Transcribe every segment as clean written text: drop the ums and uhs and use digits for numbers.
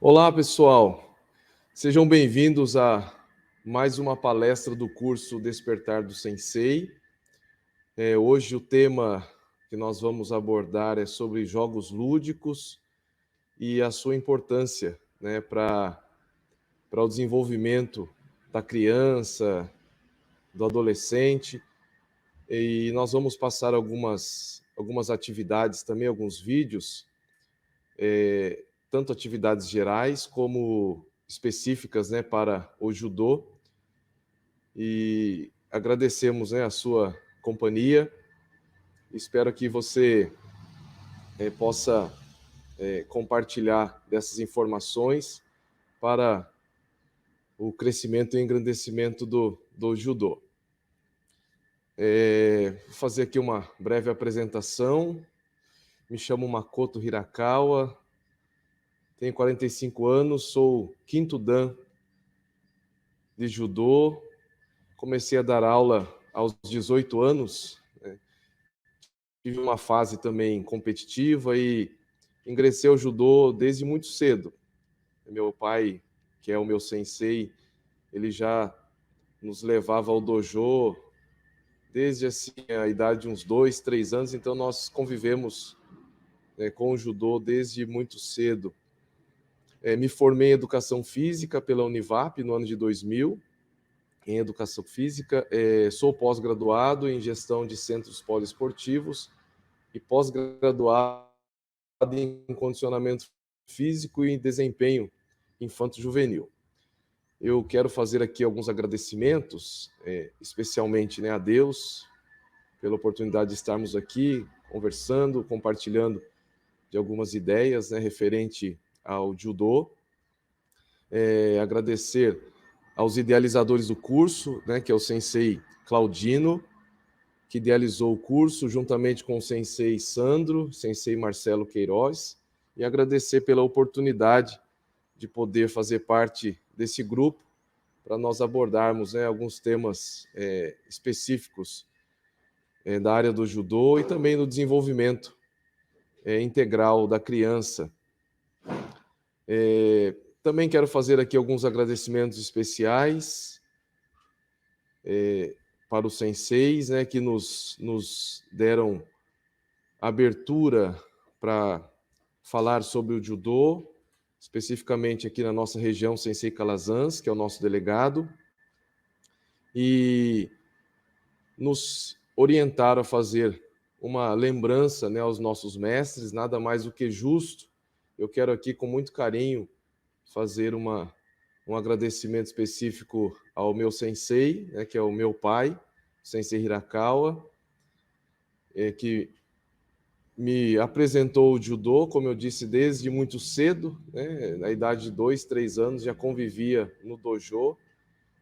Olá, pessoal. Sejam bem-vindos a mais uma palestra do curso Despertar do Sensei. Hoje o tema que nós vamos abordar é sobre jogos lúdicos e a sua importância, né, para o desenvolvimento da criança, do adolescente. E nós vamos passar algumas atividades também, alguns vídeos, tanto atividades gerais como específicas, né, para o judô. E agradecemos, né, a sua companhia. Espero que você possa compartilhar dessas informações para o crescimento e engrandecimento do judô. Vou fazer aqui uma breve apresentação. Me chamo Makoto Hirakawa, tenho 45 anos, sou quinto dan de judô. Comecei a dar aula aos 18 anos, né? Tive uma fase também competitiva e ingressei ao judô desde muito cedo. Meu pai, que é o meu sensei, ele já nos levava ao dojo desde assim, a idade de uns 2, 3 anos, então nós convivemos, né, com o judô desde muito cedo. Me formei em Educação Física pela Univap no ano de 2000, em Educação Física. Sou pós-graduado em Gestão de Centros Poliesportivos e pós-graduado em Condicionamento Físico e em Desempenho Infanto-Juvenil. Eu quero fazer aqui alguns agradecimentos, especialmente, né, a Deus, pela oportunidade de estarmos aqui conversando, compartilhando de algumas ideias, né, referente ao judô. Agradecer aos idealizadores do curso, né, que é o sensei Claudino, que idealizou o curso juntamente com o sensei Sandro, sensei Marcelo Queiroz, e agradecer pela oportunidade de poder fazer parte desse grupo para nós abordarmos, né, alguns temas específicos da área do judô e também do desenvolvimento integral da criança. Também quero fazer aqui alguns agradecimentos especiais para os senseis, né, que nos deram abertura para falar sobre o judô, especificamente aqui na nossa região, Sensei Calazans, que é o nosso delegado, e nos orientaram a fazer uma lembrança, né, aos nossos mestres, nada mais do que justo. Eu quero aqui, com muito carinho, fazer um agradecimento específico ao meu sensei, né, que é o meu pai, Sensei Hirakawa, que me apresentou o judô, como eu disse, desde muito cedo, né, na idade de 2, 3 anos, já convivia no dojo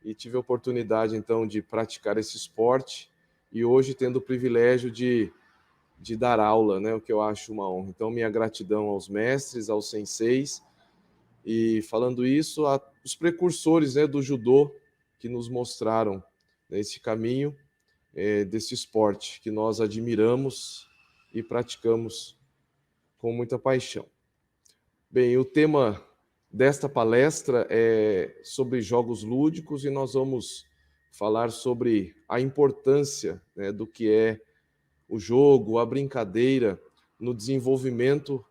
e tive a oportunidade, então, de praticar esse esporte e hoje tendo o privilégio de dar aula, né, o que eu acho uma honra. Então, minha gratidão aos mestres, aos senseis, e falando isso, os precursores, né, do judô que nos mostraram, né, esse caminho desse esporte que nós admiramos e praticamos com muita paixão. Bem, o tema desta palestra é sobre jogos lúdicos e nós vamos falar sobre a importância, né, do que é o jogo, a brincadeira no desenvolvimento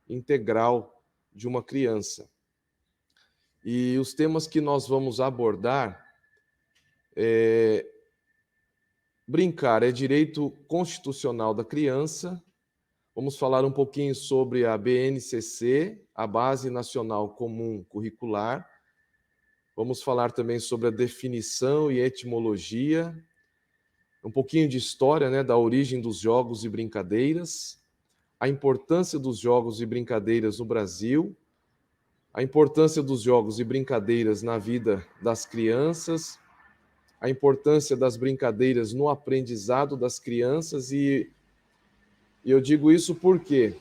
integral de uma criança. E os temas que nós vamos abordar brincar é direito constitucional da criança. Vamos falar um pouquinho sobre a BNCC, a Base Nacional Comum Curricular. Vamos falar também sobre a definição e etimologia, um pouquinho de história, né, da origem dos jogos e brincadeiras, a importância dos jogos e brincadeiras no Brasil, a importância dos jogos e brincadeiras na vida das crianças, a importância das brincadeiras no aprendizado das crianças. E eu digo isso porque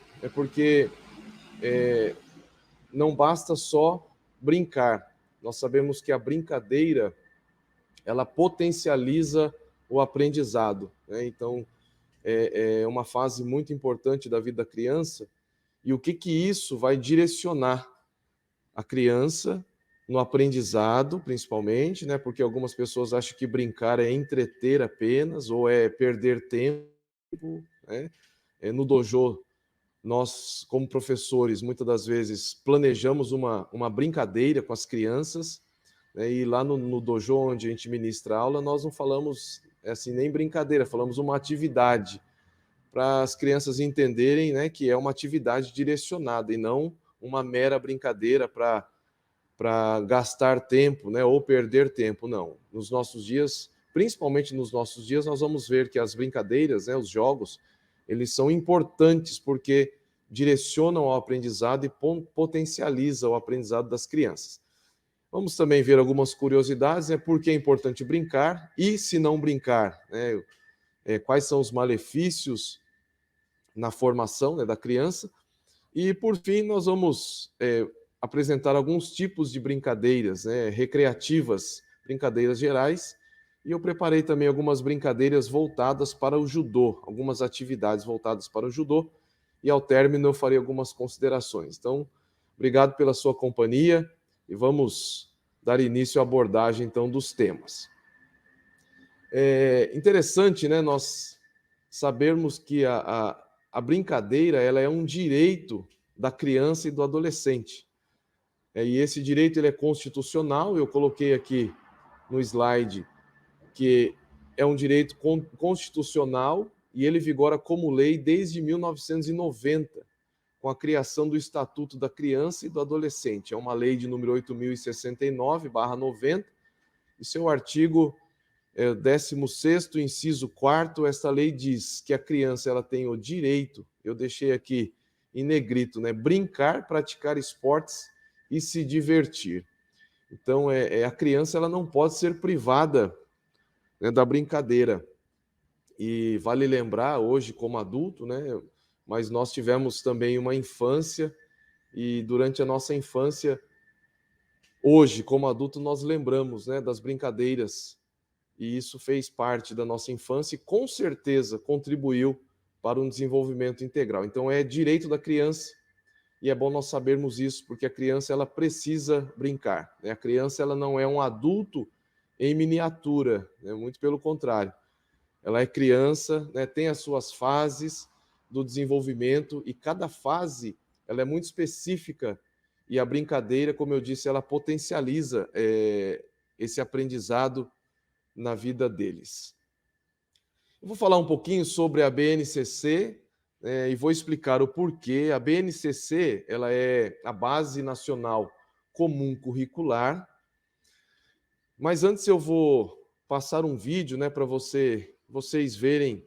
não basta só brincar. Nós sabemos que a brincadeira, ela potencializa o aprendizado, né? Então, é uma fase muito importante da vida da criança. E o que isso vai direcionar a criança no aprendizado, principalmente, né? Porque algumas pessoas acham que brincar é entreter apenas ou é perder tempo, né? No dojo, nós, como professores, muitas das vezes planejamos uma brincadeira com as crianças, né? E lá no dojo onde a gente ministra aula, nós não falamos assim nem brincadeira, falamos uma atividade para as crianças entenderem, né, que é uma atividade direcionada e não uma mera brincadeira para gastar tempo, né, ou perder tempo, não. Nos nossos dias, principalmente nos nossos dias, nós vamos ver que as brincadeiras, né, os jogos, eles são importantes porque direcionam ao aprendizado e potencializam o aprendizado das crianças. Vamos também ver algumas curiosidades, né, por que é importante brincar e, se não brincar, né, quais são os malefícios na formação, né, da criança. E, por fim, nós vamos apresentar alguns tipos de brincadeiras, né, recreativas, brincadeiras gerais, e eu preparei também algumas brincadeiras voltadas para o judô, algumas atividades voltadas para o judô, e ao término eu farei algumas considerações. Então, obrigado pela sua companhia e vamos dar início à abordagem, então, dos temas. É interessante, né, nós sabermos que a brincadeira ela é um direito da criança e do adolescente. E esse direito ele é constitucional, eu coloquei aqui no slide que é um direito constitucional e ele vigora como lei desde 1990, com a criação do Estatuto da Criança e do Adolescente. É uma lei de número 8.069/90, e seu artigo 16º, inciso 4º, esta lei diz que a criança ela tem o direito, eu deixei aqui em negrito, né, brincar, praticar esportes e se divertir. Então, a criança ela não pode ser privada, né, da brincadeira. E vale lembrar, hoje como adulto, né, mas nós tivemos também uma infância, e durante a nossa infância, hoje como adulto, nós lembramos, né, das brincadeiras, e isso fez parte da nossa infância e com certeza contribuiu para um desenvolvimento integral. Então é direito da criança e é bom nós sabermos isso, porque a criança ela precisa brincar, né? A criança ela não é um adulto em miniatura, né? Muito pelo contrário. Ela é criança, né? Tem as suas fases do desenvolvimento e cada fase ela é muito específica e a brincadeira, como eu disse, ela potencializa esse aprendizado na vida deles. Eu vou falar um pouquinho sobre a BNCC e vou explicar o porquê. A BNCC ela é a Base Nacional Comum Curricular, mas antes eu vou passar um vídeo, né, para vocês verem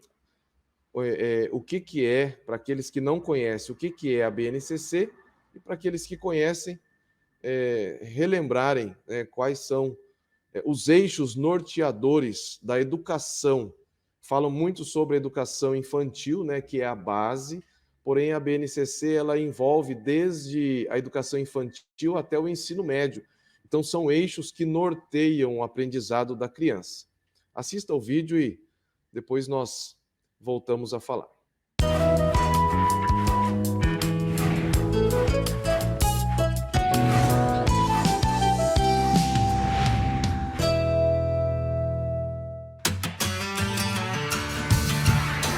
o que é, para aqueles que não conhecem, o que é a BNCC, e para aqueles que conhecem, relembrarem quais são os eixos norteadores da educação. Falam muito sobre a educação infantil, né, que é a base, porém a BNCC ela envolve desde a educação infantil até o ensino médio. Então são eixos que norteiam o aprendizado da criança. Assista ao vídeo e depois nós voltamos a falar.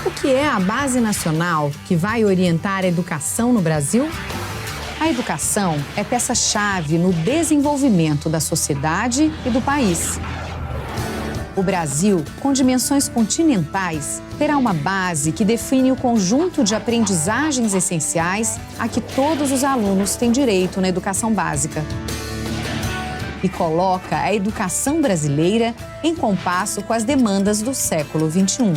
O que é a Base Nacional que vai orientar a educação no Brasil? A educação é peça-chave no desenvolvimento da sociedade e do país. O Brasil, com dimensões continentais, terá uma base que define o conjunto de aprendizagens essenciais a que todos os alunos têm direito na educação básica. E coloca a educação brasileira em compasso com as demandas do século XXI.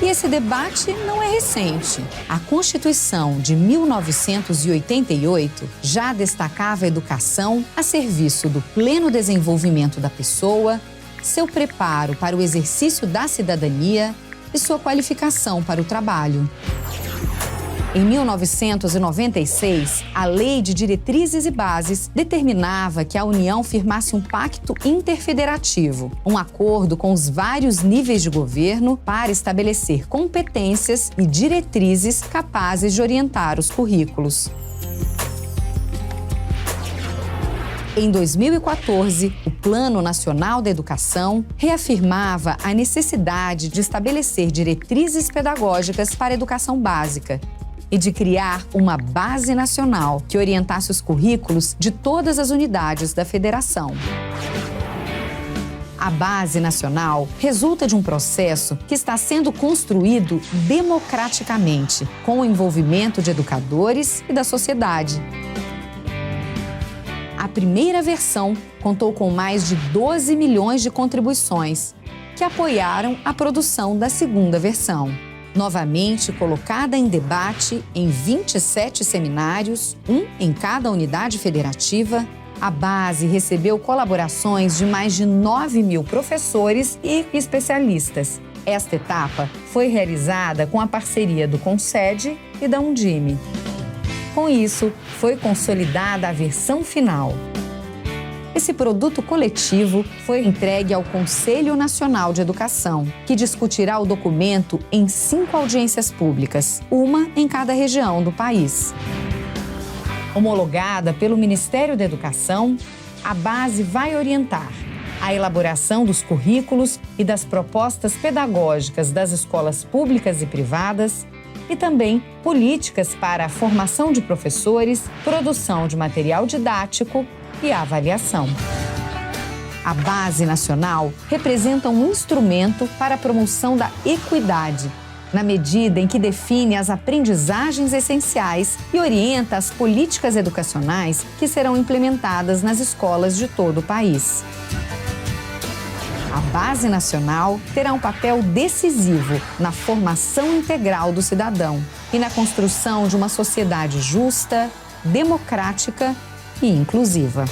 E esse debate não é recente. A Constituição de 1988 já destacava a educação a serviço do pleno desenvolvimento da pessoa, seu preparo para o exercício da cidadania e sua qualificação para o trabalho. Em 1996, a Lei de Diretrizes e Bases determinava que a União firmasse um pacto interfederativo, um acordo com os vários níveis de governo para estabelecer competências e diretrizes capazes de orientar os currículos. Em 2014, o Plano Nacional da Educação reafirmava a necessidade de estabelecer diretrizes pedagógicas para a educação básica e de criar uma base nacional que orientasse os currículos de todas as unidades da federação. A Base Nacional resulta de um processo que está sendo construído democraticamente, com o envolvimento de educadores e da sociedade. A primeira versão contou com mais de 12 milhões de contribuições, que apoiaram a produção da segunda versão. Novamente colocada em debate em 27 seminários, um em cada unidade federativa, a base recebeu colaborações de mais de 9 mil professores e especialistas. Esta etapa foi realizada com a parceria do Concede e da Undime. Com isso, foi consolidada a versão final. Esse produto coletivo foi entregue ao Conselho Nacional de Educação, que discutirá o documento em 5 audiências públicas, uma em cada região do país. Homologada pelo Ministério da Educação, a base vai orientar a elaboração dos currículos e das propostas pedagógicas das escolas públicas e privadas, e também políticas para a formação de professores, produção de material didático e avaliação. A Base Nacional representa um instrumento para a promoção da equidade, na medida em que define as aprendizagens essenciais e orienta as políticas educacionais que serão implementadas nas escolas de todo o país. A Base Nacional terá um papel decisivo na formação integral do cidadão e na construção de uma sociedade justa, democrática e inclusiva.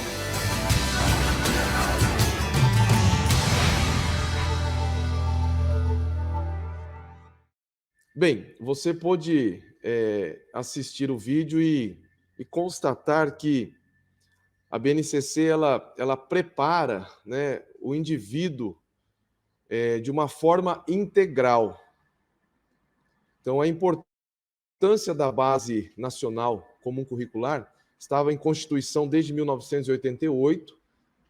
Bem, você pôde assistir o vídeo e constatar que a BNCC ela prepara, né, o indivíduo de uma forma integral. Então, a importância da Base Nacional Comum Curricular estava em Constituição desde 1988,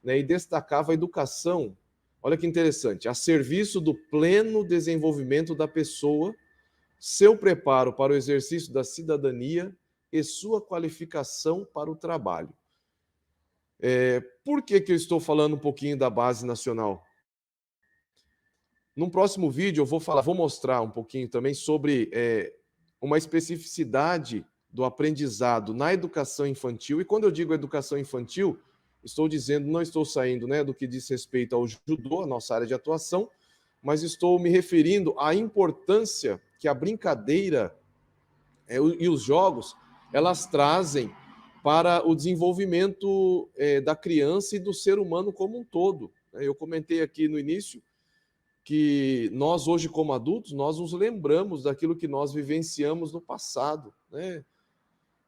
né, e destacava a educação, olha que interessante, a serviço do pleno desenvolvimento da pessoa, seu preparo para o exercício da cidadania e sua qualificação para o trabalho. Por que eu estou falando um pouquinho da Base Nacional? No próximo vídeo eu vou mostrar um pouquinho também sobre uma especificidade do aprendizado na educação infantil. E quando eu digo educação infantil, não estou saindo, né, do que diz respeito ao judô, a nossa área de atuação, mas estou me referindo à importância que a brincadeira e os jogos, elas trazem para o desenvolvimento da criança e do ser humano como um todo. Eu comentei aqui no início que nós hoje, como adultos, nós nos lembramos daquilo que nós vivenciamos no passado, né?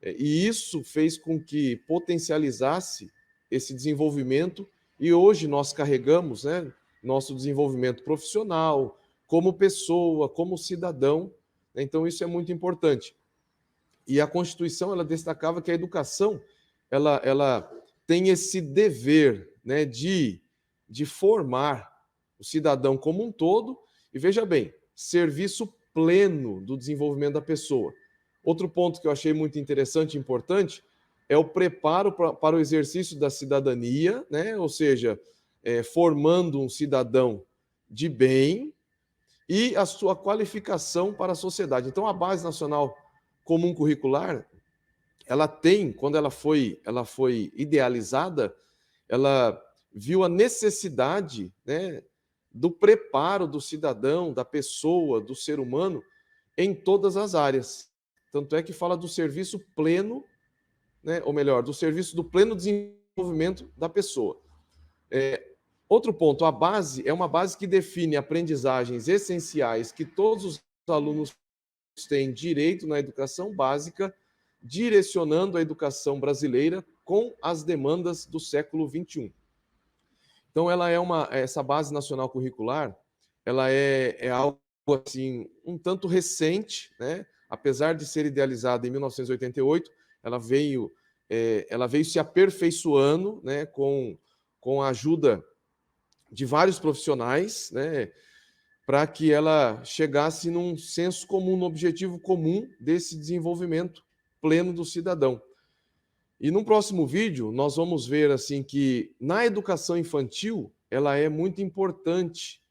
E isso fez com que potencializasse esse desenvolvimento, e hoje nós carregamos, né, nosso desenvolvimento profissional, como pessoa, como cidadão. Então isso é muito importante. E a Constituição, ela destacava que a educação, ela tem esse dever, né, de formar o cidadão como um todo, e veja bem, serviço pleno do desenvolvimento da pessoa. Outro ponto que eu achei muito interessante e importante é o preparo para o exercício da cidadania, né? Ou seja, formando um cidadão de bem e a sua qualificação para a sociedade. Então, a Base Nacional Comum Curricular, ela tem, quando ela foi idealizada, ela viu a necessidade, né, do preparo do cidadão, da pessoa, do ser humano, em todas as áreas. Tanto é que fala do serviço pleno, né, ou melhor, do serviço do pleno desenvolvimento da pessoa. Outro ponto, a base é uma base que define aprendizagens essenciais que todos os alunos têm direito na educação básica, direcionando a educação brasileira com as demandas do século XXI. Então, essa Base Nacional Curricular, ela é algo assim, um tanto recente, né? Apesar de ser idealizada em 1988, ela veio ela veio se aperfeiçoando, né, com a ajuda de vários profissionais, né, para que ela chegasse num senso comum, num objetivo comum desse desenvolvimento pleno do cidadão. E no próximo vídeo nós vamos ver assim que na educação infantil ela é muito importante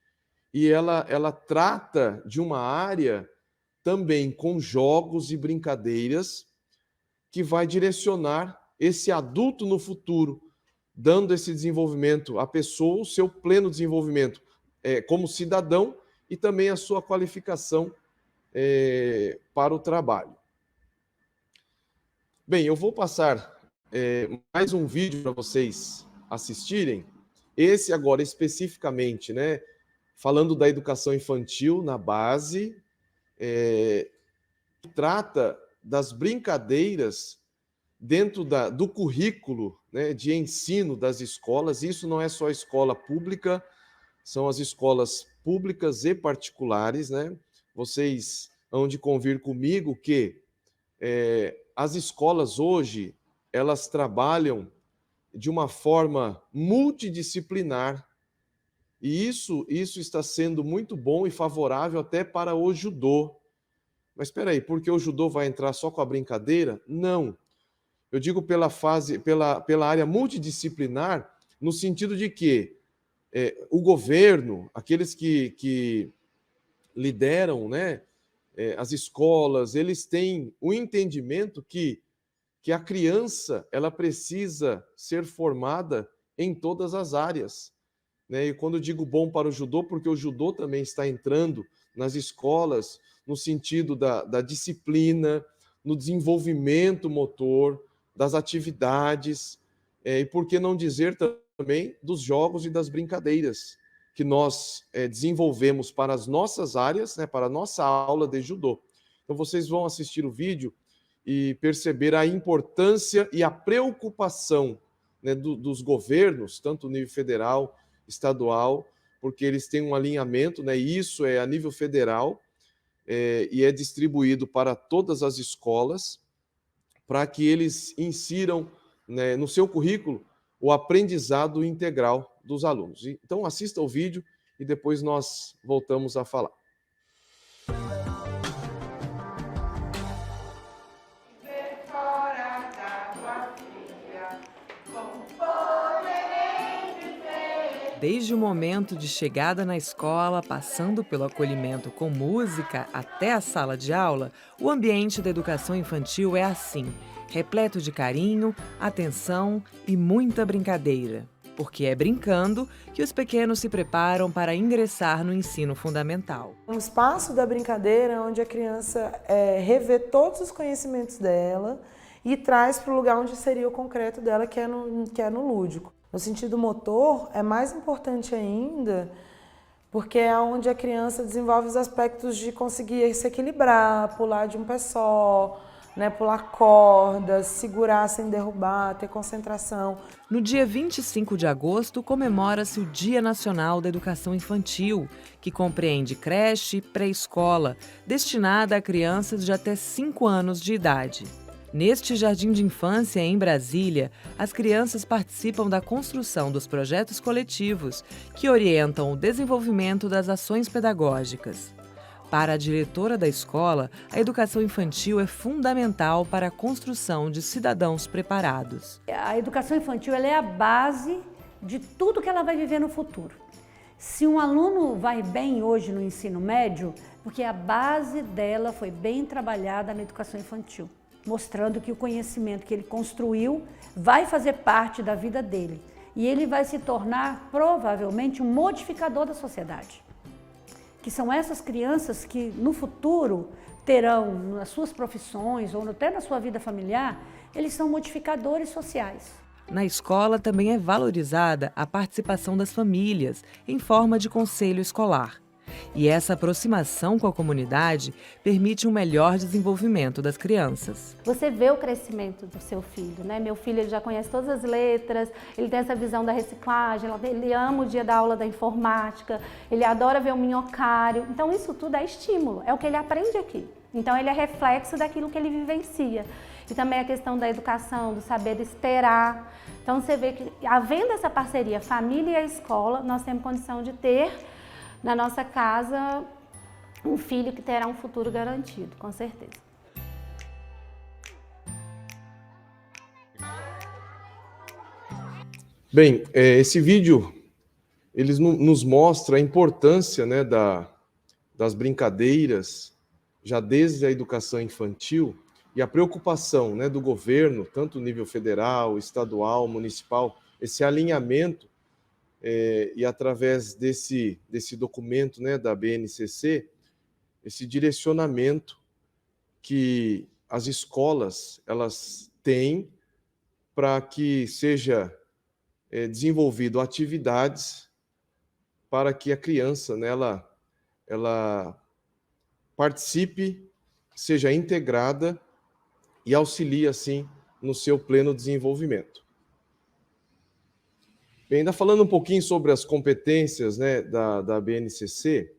e ela trata de uma área também com jogos e brincadeiras que vai direcionar esse adulto no futuro, dando esse desenvolvimento à pessoa, o seu pleno desenvolvimento como cidadão e também a sua qualificação para o trabalho. Bem, eu vou passar mais um vídeo para vocês assistirem. Esse agora especificamente, né, falando da educação infantil na base, trata das brincadeiras dentro do currículo, né, de ensino das escolas. Isso não é só a escola pública, são as escolas públicas e particulares, né? Vocês hão de convir comigo que as escolas hoje, elas trabalham de uma forma multidisciplinar, e isso está sendo muito bom e favorável até para o judô. Mas espera aí, porque o judô vai entrar só com a brincadeira? Não. Eu digo pela área multidisciplinar, no sentido de que o governo, aqueles que lideram, né, as escolas, eles têm o entendimento que a criança ela precisa ser formada em todas as áreas, né? E quando eu digo bom para o judô, porque o judô também está entrando nas escolas no sentido da disciplina, no desenvolvimento motor, das atividades, e por que não dizer também dos jogos e das brincadeiras que nós desenvolvemos para as nossas áreas, né, para a nossa aula de judô. Então vocês vão assistir o vídeo e perceber a importância e a preocupação, né, dos governos, tanto no nível federal, estadual, porque eles têm um alinhamento, né, e isso é a nível federal, e é distribuído para todas as escolas, para que eles insiram, né, no seu currículo o aprendizado integral dos alunos. Então assista o vídeo e depois nós voltamos a falar. Desde o momento de chegada na escola, passando pelo acolhimento com música até a sala de aula, o ambiente da educação infantil é assim, repleto de carinho, atenção e muita brincadeira. Porque é brincando que os pequenos se preparam para ingressar no ensino fundamental. Um espaço da brincadeira onde a criança revê todos os conhecimentos dela e traz para o lugar onde seria o concreto dela, que é no lúdico. No sentido motor, é mais importante ainda, porque é onde a criança desenvolve os aspectos de conseguir se equilibrar, pular de um pé só, né, pular cordas, segurar sem derrubar, ter concentração. No dia 25 de agosto, comemora-se o Dia Nacional da Educação Infantil, que compreende creche e pré-escola, destinada a crianças de até 5 anos de idade. Neste jardim de infância, em Brasília, as crianças participam da construção dos projetos coletivos que orientam o desenvolvimento das ações pedagógicas. Para a diretora da escola, a educação infantil é fundamental para a construção de cidadãos preparados. A educação infantil ela é a base de tudo que ela vai viver no futuro. Se um aluno vai bem hoje no ensino médio, porque a base dela foi bem trabalhada na educação infantil, mostrando que o conhecimento que ele construiu vai fazer parte da vida dele e ele vai se tornar provavelmente um modificador da sociedade. Que são essas crianças que no futuro terão nas suas profissões ou até na sua vida familiar, eles são modificadores sociais. Na escola também é valorizada a participação das famílias em forma de conselho escolar. E essa aproximação com a comunidade permite um melhor desenvolvimento das crianças. Você vê o crescimento do seu filho, né? Meu filho ele já conhece todas as letras, ele tem essa visão da reciclagem, ele ama o dia da aula da informática, ele adora ver o minhocário. Então isso tudo é estímulo, é o que ele aprende aqui. Então ele é reflexo daquilo que ele vivencia. E também a questão da educação, do saber esperar. Então você vê que, havendo essa parceria família e a escola, nós temos condição de ter na nossa casa um filho que terá um futuro garantido, com certeza. Bem, esse vídeo nos mostra a importância, né, das brincadeiras, já desde a educação infantil, e a preocupação, né, do governo, tanto nível federal, estadual, municipal, esse alinhamento, e através desse documento, né, da BNCC, esse direcionamento que as escolas elas têm para que seja desenvolvido atividades para que a criança, né, ela participe, seja integrada e auxilie, assim, no seu pleno desenvolvimento. Bem, ainda falando um pouquinho sobre as competências, né, da BNCC,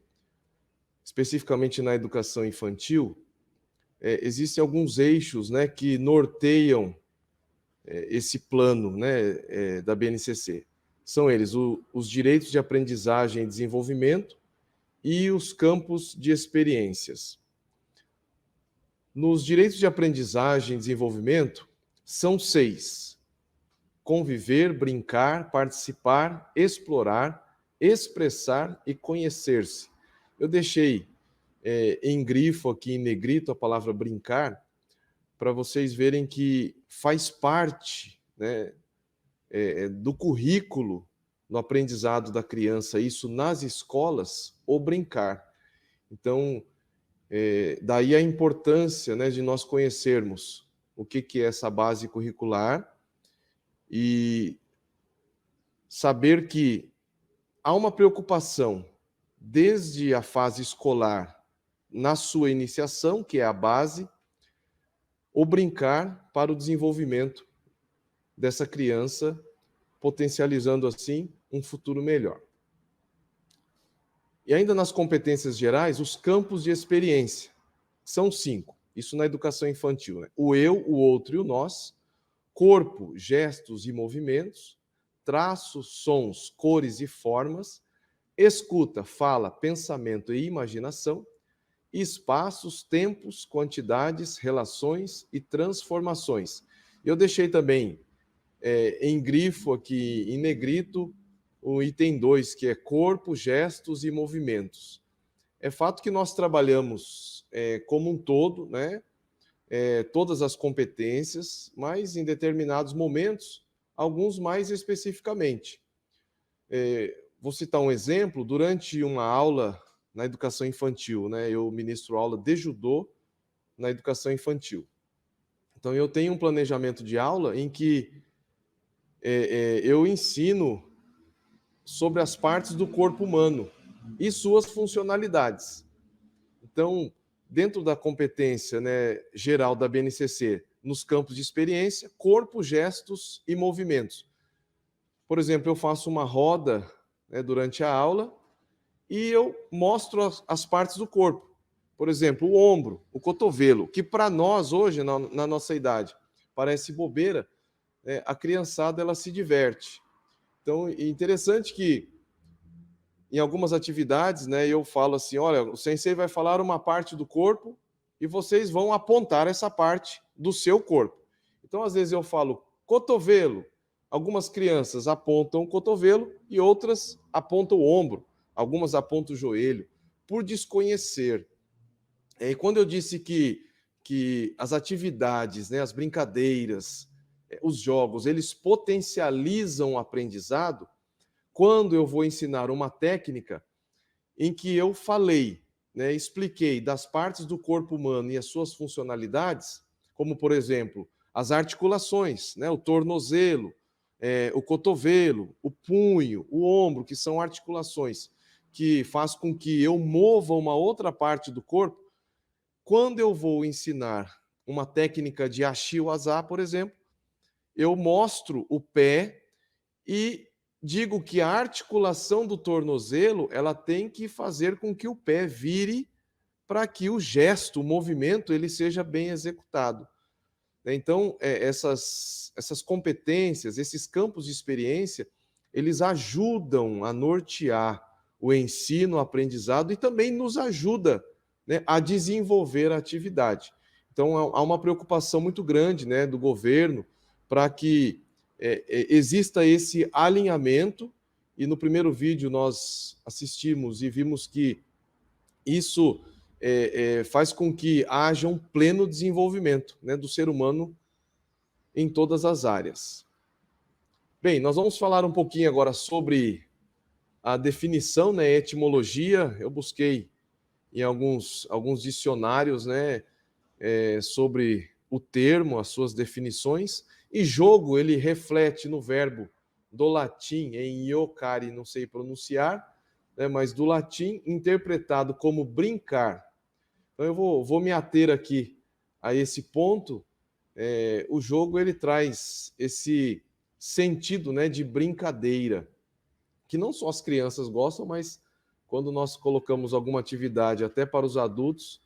especificamente na educação infantil, existem alguns eixos, né, que norteiam esse plano, né, da BNCC. São eles os direitos de aprendizagem e desenvolvimento e os campos de experiências. Nos direitos de aprendizagem e desenvolvimento, são 6. Conviver, brincar, participar, explorar, expressar e conhecer-se. Eu deixei em grifo aqui, em negrito, a palavra brincar, para vocês verem que faz parte, né, do currículo no aprendizado da criança, isso nas escolas, o brincar. Então, daí a importância, né, de nós conhecermos o que é essa base curricular e saber que há uma preocupação desde a fase escolar na sua iniciação, que é a base, o brincar para o desenvolvimento dessa criança, potencializando assim um futuro melhor. E ainda nas competências gerais, os campos de experiência. São 5. Isso na educação infantil, né? O eu, o outro e o nós, corpo, gestos e movimentos, traços, sons, cores e formas, escuta, fala, pensamento e imaginação, espaços, tempos, quantidades, relações e transformações. Eu deixei também em grifo aqui, em negrito, o item 2, que é corpo, gestos e movimentos. É fato que nós trabalhamos como um todo, né, todas as competências, mas em determinados momentos, alguns mais especificamente. Vou citar um exemplo, durante uma aula na educação infantil, né, eu ministro aula de judô na educação infantil. Então, eu tenho um planejamento de aula em que eu ensino sobre as partes do corpo humano e suas funcionalidades. Então, dentro da competência, né, geral da BNCC, nos campos de experiência, corpo, gestos e movimentos. Por exemplo, eu faço uma roda, né, durante a aula e eu mostro as partes do corpo. Por exemplo, o ombro, o cotovelo, que para nós hoje, na nossa idade, parece bobeira, a criançada ela se diverte. Então, é interessante que em algumas atividades, né, eu falo assim, olha, o sensei vai falar uma parte do corpo e vocês vão apontar essa parte do seu corpo. Então, às vezes eu falo cotovelo, algumas crianças apontam o cotovelo e outras apontam o ombro, algumas apontam o joelho, por desconhecer. E quando eu disse que as atividades, né, as brincadeiras, os jogos, eles potencializam o aprendizado, quando eu vou ensinar uma técnica em que eu falei, né, expliquei das partes do corpo humano e as suas funcionalidades, como, por exemplo, as articulações, né, o tornozelo, o cotovelo, o punho, o ombro, que são articulações que faz com que eu mova uma outra parte do corpo. Quando eu vou ensinar uma técnica de Ashi-Waza, por exemplo, eu mostro o pé e digo que a articulação do tornozelo ela tem que fazer com que o pé vire para que o gesto, o movimento, ele seja bem executado. né? Então, essas competências, esses campos de experiência, eles ajudam a nortear o ensino, o aprendizado e também nos ajuda, né, a desenvolver a atividade. Então, há uma preocupação muito grande, né, do governo para que exista esse alinhamento. E no primeiro vídeo nós assistimos e vimos que isso faz com que haja um pleno desenvolvimento, né, do ser humano em todas as áreas. Bem, nós vamos falar um pouquinho agora sobre a definição, né, etimologia. Eu busquei em alguns dicionários, né, sobre o termo, as suas definições. E jogo, ele reflete no verbo do latim, em iocare, não sei pronunciar, né, mas do latim, interpretado como brincar. Então eu vou me ater aqui a esse ponto. O jogo, ele traz esse sentido, né, de brincadeira, que não só as crianças gostam, mas quando nós colocamos alguma atividade até para os adultos,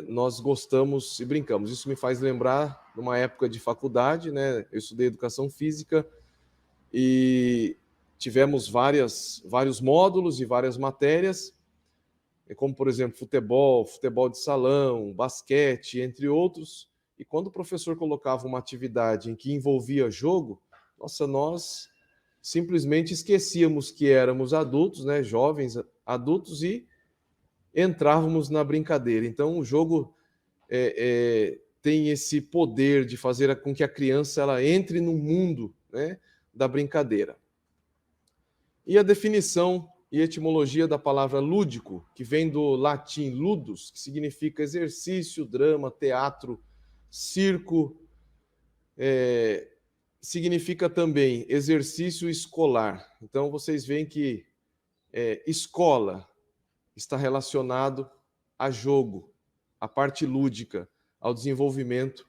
nós gostamos e brincamos. Isso me faz lembrar de uma época de faculdade, né? Eu estudei educação física e tivemos vários módulos e várias matérias, como, por exemplo, futebol de salão, basquete, entre outros. E quando o professor colocava uma atividade em que envolvia jogo, nossa, nós simplesmente esquecíamos que éramos adultos, né, jovens adultos, e entrávamos na brincadeira. Então, o jogo tem esse poder de fazer com que a criança ela entre no mundo, né, da brincadeira. E a definição e etimologia da palavra lúdico, que vem do latim ludus, que significa exercício, drama, teatro, circo, significa também exercício escolar. Então, vocês veem que escola está relacionado a jogo, a parte lúdica, ao desenvolvimento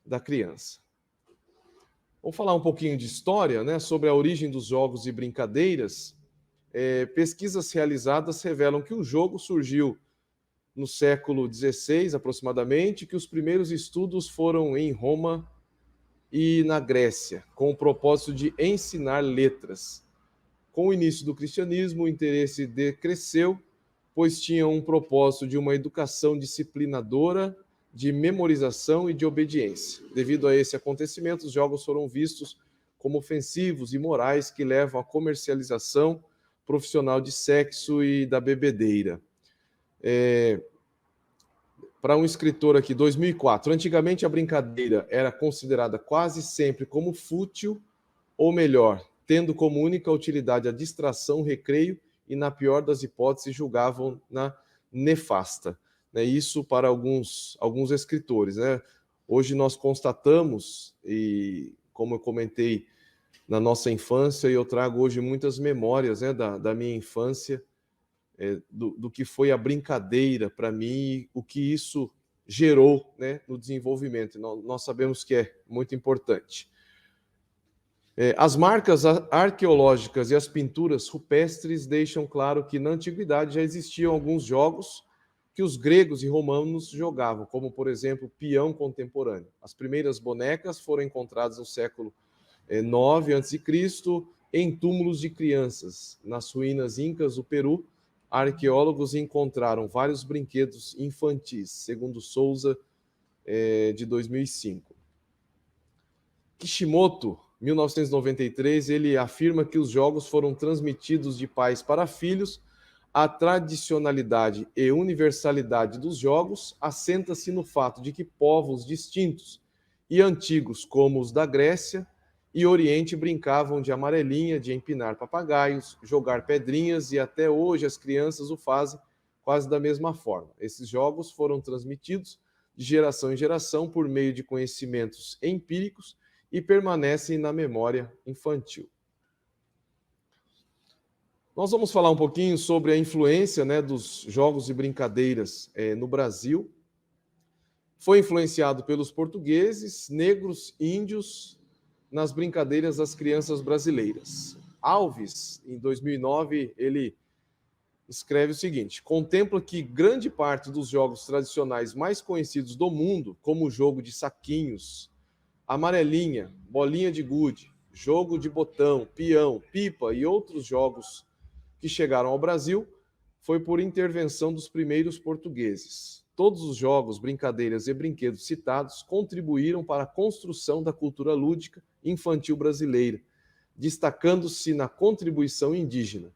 da criança. Vamos falar um pouquinho de história, né, sobre a origem dos jogos e brincadeiras. Pesquisas realizadas revelam que o jogo surgiu no século XVI, aproximadamente, que os primeiros estudos foram em Roma e na Grécia, com o propósito de ensinar letras. Com o início do cristianismo, o interesse decresceu, pois tinha um propósito de uma educação disciplinadora, de memorização e de obediência. Devido a esse acontecimento, os jogos foram vistos como ofensivos e imorais que levam à comercialização profissional de sexo e da bebedeira. Para um escritor aqui, 2004, antigamente a brincadeira era considerada quase sempre como fútil, ou melhor, tendo como única utilidade a distração, o recreio, e na pior das hipóteses julgavam na nefasta. Isso para alguns escritores, né? Hoje nós constatamos, e como eu comentei, na nossa infância, e eu trago hoje muitas memórias, né, da minha infância, do que foi a brincadeira para mim, o que isso gerou, né, no desenvolvimento. Nós sabemos que é muito importante. As marcas arqueológicas e as pinturas rupestres deixam claro que na antiguidade já existiam alguns jogos que os gregos e romanos jogavam, como, por exemplo, peão contemporâneo. As primeiras bonecas foram encontradas no século 9 a.C., em túmulos de crianças. Nas ruínas incas do Peru, arqueólogos encontraram vários brinquedos infantis, segundo Souza, de 2005. Kishimoto, 1993, ele afirma que os jogos foram transmitidos de pais para filhos. A tradicionalidade e universalidade dos jogos assenta-se no fato de que povos distintos e antigos, como os da Grécia e Oriente, brincavam de amarelinha, de empinar papagaios, jogar pedrinhas, e até hoje as crianças o fazem quase da mesma forma. Esses jogos foram transmitidos de geração em geração por meio de conhecimentos empíricos e permanecem na memória infantil. Nós vamos falar um pouquinho sobre a influência, né, dos jogos e brincadeiras no Brasil. Foi influenciado pelos portugueses, negros, índios, nas brincadeiras das crianças brasileiras. Alves, em 2009, ele escreve o seguinte: contempla que grande parte dos jogos tradicionais mais conhecidos do mundo, como o jogo de saquinhos, amarelinha, bolinha de gude, jogo de botão, peão, pipa e outros jogos que chegaram ao Brasil, foi por intervenção dos primeiros portugueses. Todos os jogos, brincadeiras e brinquedos citados contribuíram para a construção da cultura lúdica infantil brasileira, destacando-se na contribuição indígena.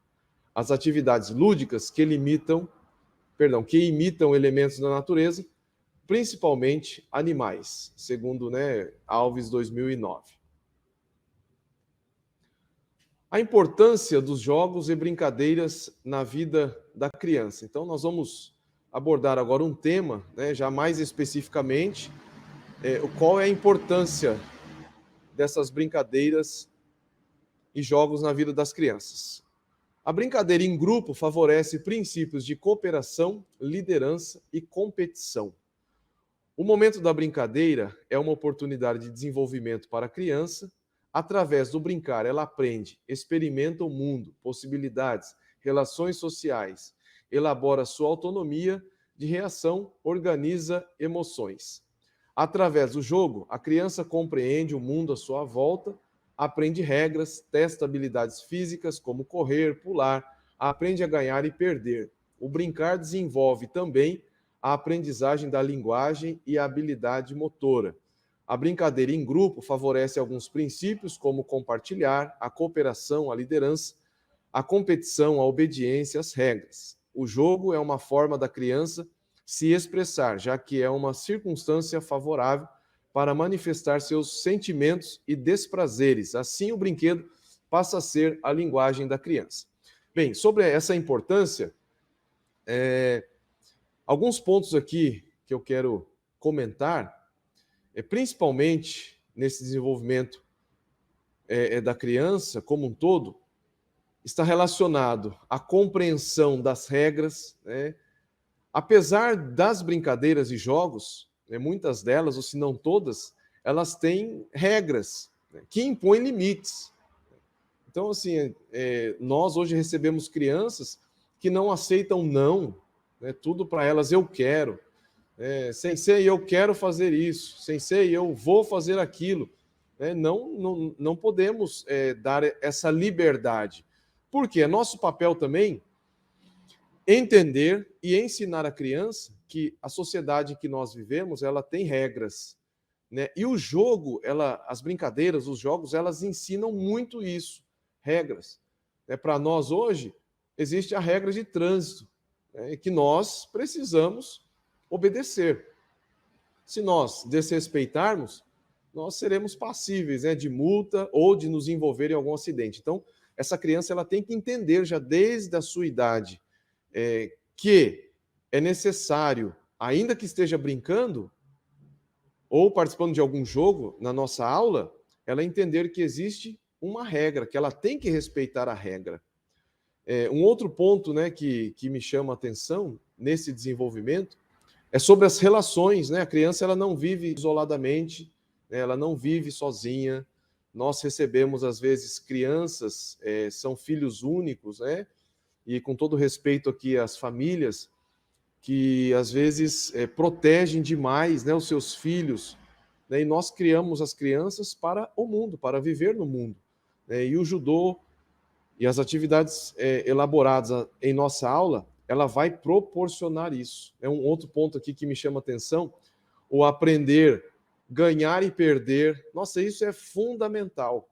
As atividades lúdicas que imitam elementos da natureza, principalmente animais, segundo Alves 2009. A importância dos jogos e brincadeiras na vida da criança. Então, nós vamos abordar agora um tema, já mais especificamente, qual é a importância dessas brincadeiras e jogos na vida das crianças. A brincadeira em grupo favorece princípios de cooperação, liderança e competição. O momento da brincadeira é uma oportunidade de desenvolvimento para a criança. Através do brincar, ela aprende, experimenta o mundo, possibilidades, relações sociais, elabora sua autonomia de reação, organiza emoções. Através do jogo, a criança compreende o mundo à sua volta, aprende regras, testa habilidades físicas como correr, pular, aprende a ganhar e perder. O brincar desenvolve também a aprendizagem da linguagem e a habilidade motora. A brincadeira em grupo favorece alguns princípios como compartilhar, a cooperação, a liderança, a competição, a obediência às regras. O jogo é uma forma da criança se expressar, já que é uma circunstância favorável para manifestar seus sentimentos e desprazeres. Assim, o brinquedo passa a ser a linguagem da criança. Bem, sobre essa importância, alguns pontos aqui que eu quero comentar, principalmente nesse desenvolvimento da criança como um todo, está relacionado à compreensão das regras, Apesar das brincadeiras e jogos, muitas delas, ou se não todas, elas têm regras que impõem limites. Então, assim, nós hoje recebemos crianças que não aceitam não, tudo para elas eu quero. Sensei, eu quero fazer isso. Sensei, eu vou fazer aquilo. Não podemos dar essa liberdade. Porque é nosso papel também entender e ensinar a criança que a sociedade em que nós vivemos, ela tem regras, E o jogo, as brincadeiras, os jogos, elas ensinam muito isso, regras. Para nós hoje, existe a regra de trânsito, que nós precisamos obedecer. Se nós desrespeitarmos, nós seremos passíveis de multa ou de nos envolver em algum acidente. Então, essa criança ela tem que entender já desde a sua idade que é necessário, ainda que esteja brincando ou participando de algum jogo na nossa aula, ela entender que existe uma regra, que ela tem que respeitar a regra. Um outro ponto que me chama a atenção nesse desenvolvimento é sobre as relações. A criança ela não vive isoladamente, ela não vive sozinha. Nós recebemos, às vezes, crianças, são filhos únicos, E com todo respeito aqui às famílias, que às vezes protegem demais os seus filhos, e nós criamos as crianças para o mundo, para viver no mundo. E o judô e as atividades elaboradas em nossa aula, ela vai proporcionar isso. Um outro ponto aqui que me chama a atenção, o aprender, ganhar e perder. Nossa, isso é fundamental.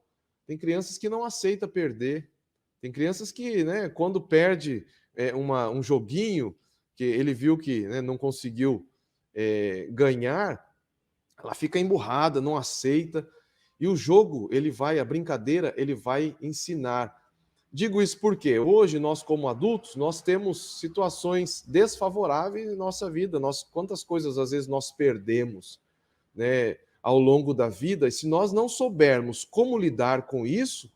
Tem crianças que não aceitam perder. Tem crianças que, quando perde um joguinho, que ele viu que não conseguiu ganhar, ela fica emburrada, não aceita. E o jogo, a brincadeira, ele vai ensinar. Digo isso porque hoje, nós como adultos, nós temos situações desfavoráveis em nossa vida. Quantas coisas, às vezes, nós perdemos ao longo da vida, e se nós não soubermos como lidar com isso,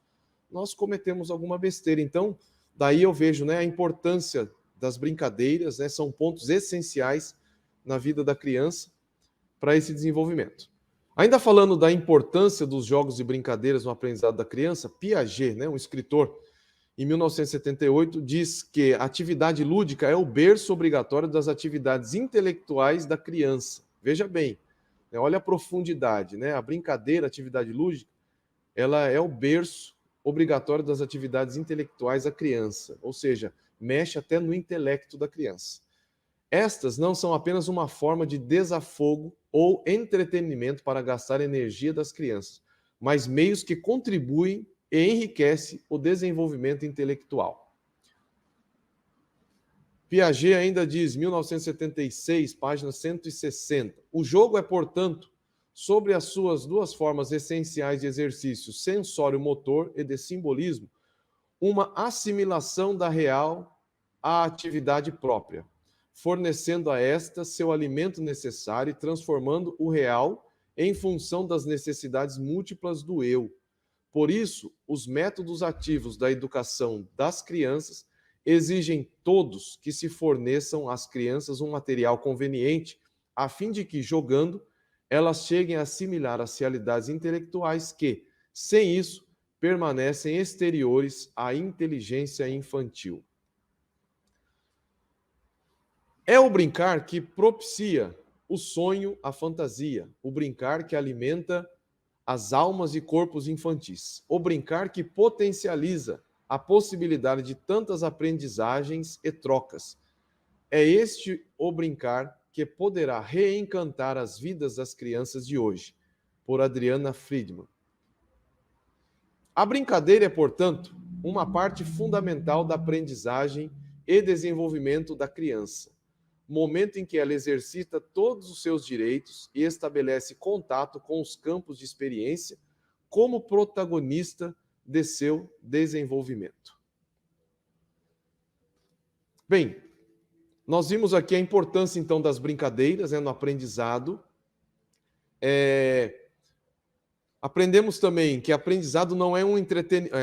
nós cometemos alguma besteira. Então, daí eu vejo a importância das brincadeiras, são pontos essenciais na vida da criança para esse desenvolvimento. Ainda falando da importância dos jogos e brincadeiras no aprendizado da criança, Piaget, um escritor em 1978, diz que a atividade lúdica é o berço obrigatório das atividades intelectuais da criança. Veja bem, né, olha a profundidade, né? A brincadeira, a atividade lúdica, ela é o berço obrigatório das atividades intelectuais da criança, ou seja, mexe até no intelecto da criança. Estas não são apenas uma forma de desafogo ou entretenimento para gastar energia das crianças, mas meios que contribuem e enriquecem o desenvolvimento intelectual. Piaget ainda diz, 1976, página 160, o jogo é, portanto, sobre as suas duas formas essenciais de exercício sensório-motor e de simbolismo, uma assimilação da real à atividade própria, fornecendo a esta seu alimento necessário e transformando o real em função das necessidades múltiplas do eu. Por isso, os métodos ativos da educação das crianças exigem todos que se forneçam às crianças um material conveniente, a fim de que, jogando, elas cheguem a assimilar as realidades intelectuais que, sem isso, permanecem exteriores à inteligência infantil. É o brincar que propicia o sonho, a fantasia, o brincar que alimenta as almas e corpos infantis, o brincar que potencializa a possibilidade de tantas aprendizagens e trocas. É este o brincar que poderá reencantar as vidas das crianças de hoje, por Adriana Friedman. A brincadeira é, portanto, uma parte fundamental da aprendizagem e desenvolvimento da criança, momento em que ela exercita todos os seus direitos e estabelece contato com os campos de experiência como protagonista de seu desenvolvimento. Bem, nós vimos aqui a importância, então, das brincadeiras, né, no aprendizado. Aprendemos também que aprendizado não é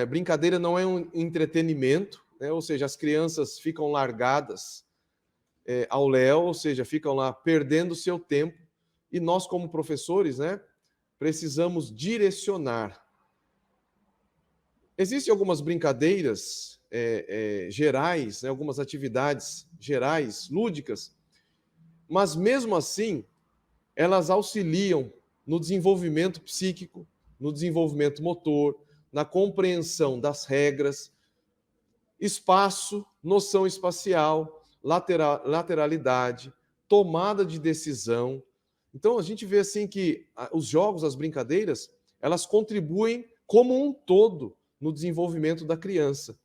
brincadeira não é um entretenimento, né, ou seja, as crianças ficam largadas ao léu, ou seja, ficam lá perdendo seu tempo, e nós, como professores, né, precisamos direcionar. Existem algumas brincadeiras gerais, né, algumas atividades gerais, lúdicas, mas mesmo assim, elas auxiliam no desenvolvimento psíquico, no desenvolvimento motor, na compreensão das regras, espaço, noção espacial, lateralidade, tomada de decisão. Então, a gente vê assim que os jogos, as brincadeiras, elas contribuem como um todo no desenvolvimento da criança,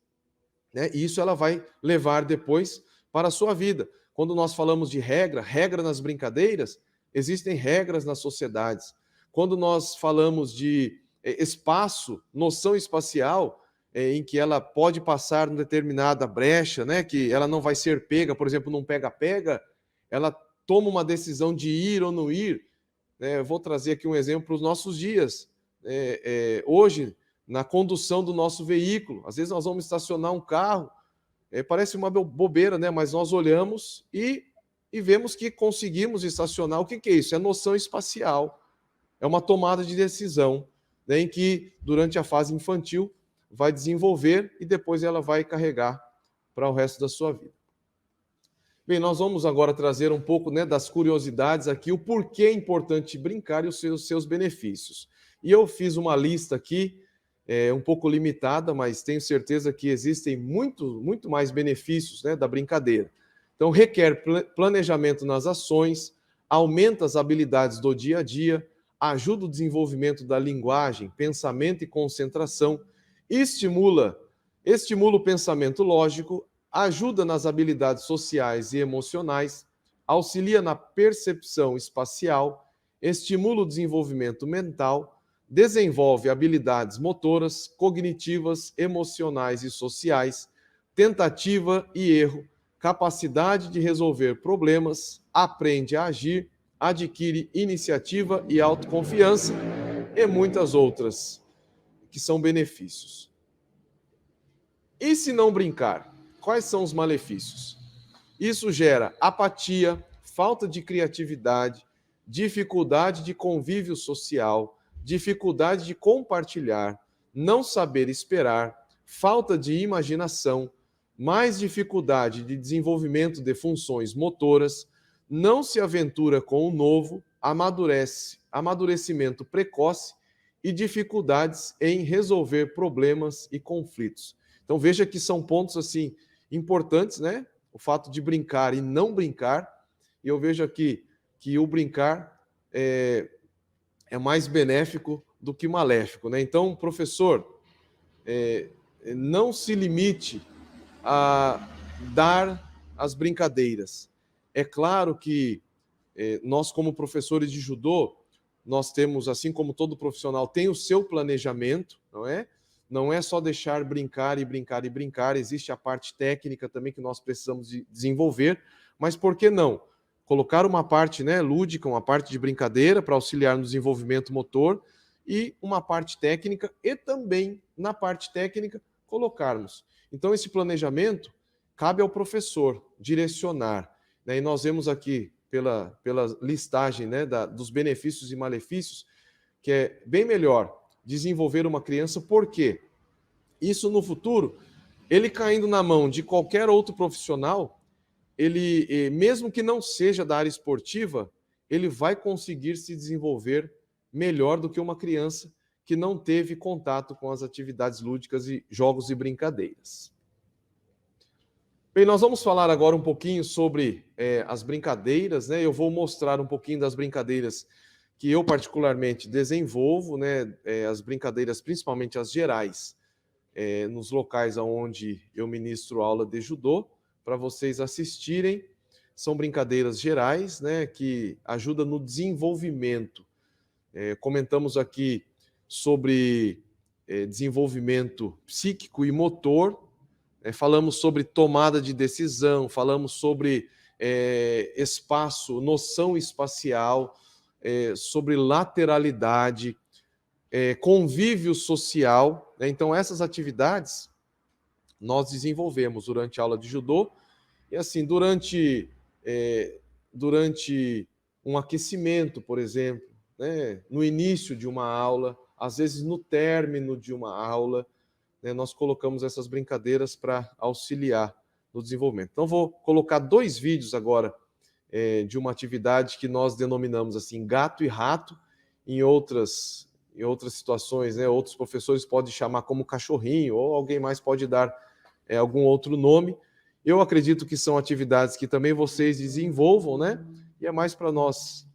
né? E isso ela vai levar depois para a sua vida. Quando nós falamos de regra nas brincadeiras, existem regras nas sociedades. Quando nós falamos de espaço, noção espacial, em que ela pode passar uma determinada brecha, né, que ela não vai ser pega, por exemplo, num pega-pega, ela toma uma decisão de ir ou não ir. Eu vou trazer aqui um exemplo para os nossos dias. Hoje, na condução do nosso veículo, às vezes nós vamos estacionar um carro, parece uma bobeira, né, mas nós olhamos e vemos que conseguimos estacionar. O que é isso? É noção espacial. É uma tomada de decisão, né, em que, durante a fase infantil, vai desenvolver e depois ela vai carregar para o resto da sua vida. Bem, nós vamos agora trazer um pouco, né, das curiosidades aqui, o porquê é importante brincar e os seus benefícios. E eu fiz uma lista aqui, um pouco limitada, mas tenho certeza que existem muito mais benefícios, né, da brincadeira. Então, requer planejamento nas ações, aumenta as habilidades do dia a dia, ajuda o desenvolvimento da linguagem, pensamento e concentração, estimula o pensamento lógico, ajuda nas habilidades sociais e emocionais, auxilia na percepção espacial, estimula o desenvolvimento mental, desenvolve habilidades motoras, cognitivas, emocionais e sociais, tentativa e erro, capacidade de resolver problemas, aprende a agir, adquire iniciativa e autoconfiança e muitas outras que são benefícios. E se não brincar? Quais são os malefícios? Isso gera apatia, falta de criatividade, dificuldade de convívio social, dificuldade de compartilhar, não saber esperar, falta de imaginação, mais dificuldade de desenvolvimento de funções motoras, não se aventura com o novo, amadurecimento precoce e dificuldades em resolver problemas e conflitos. Então veja que são pontos assim importantes, né? O fato de brincar e não brincar. E eu vejo aqui que o brincar é mais benéfico do que maléfico, né? Então, professor, não se limite a dar as brincadeiras. É claro que nós, como professores de judô, nós temos, assim como todo profissional, tem o seu planejamento, não é? Não é só deixar brincar e brincar e brincar, existe a parte técnica também que nós precisamos de desenvolver, mas por que não? Colocar uma parte, né, lúdica, uma parte de brincadeira para auxiliar no desenvolvimento motor e uma parte técnica, e também na parte técnica colocarmos. Então esse planejamento cabe ao professor direcionar, né? E nós vemos aqui pela listagem, né, dos benefícios e malefícios, que é bem melhor desenvolver uma criança, porque isso no futuro, ele caindo na mão de qualquer outro profissional, ele, mesmo que não seja da área esportiva, ele vai conseguir se desenvolver melhor do que uma criança que não teve contato com as atividades lúdicas e jogos e brincadeiras. Bem, nós vamos falar agora um pouquinho sobre as brincadeiras, né? Eu vou mostrar um pouquinho das brincadeiras que eu particularmente desenvolvo, né? As brincadeiras, principalmente as gerais, nos locais onde eu ministro aula de judô, para vocês assistirem. São brincadeiras gerais, né? Que ajudam no desenvolvimento. Comentamos aqui sobre desenvolvimento psíquico e motor, falamos sobre tomada de decisão, falamos sobre espaço, noção espacial, sobre lateralidade, convívio social, né? Então essas atividades nós desenvolvemos durante a aula de judô, e assim, durante um aquecimento, por exemplo, né? No início de uma aula, às vezes no término de uma aula, né? Nós colocamos essas brincadeiras para auxiliar no desenvolvimento. Então vou colocar 2 vídeos agora de uma atividade que nós denominamos assim gato e rato. Em outras situações, né? Outros professores podem chamar como cachorrinho, ou alguém mais pode dar algum outro nome. Eu acredito que são atividades que também vocês desenvolvam, né? E é mais para nós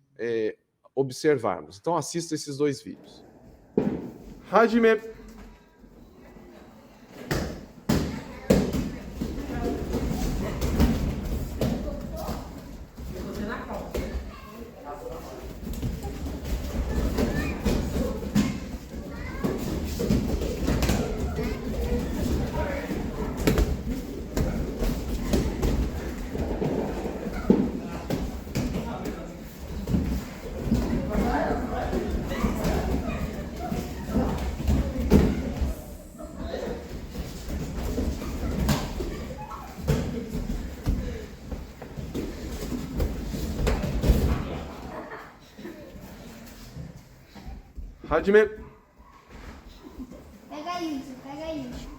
observarmos. Então assista esses 2 vídeos. Hajime. Hajime. Pega isso, pega isso.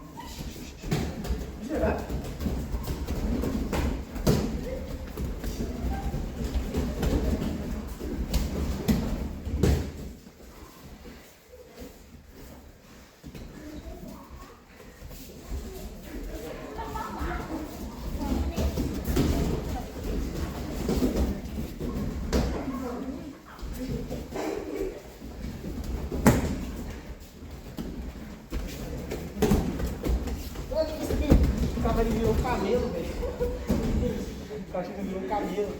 O cavalo virou um camelo, velho. O cachorro virou um camelo.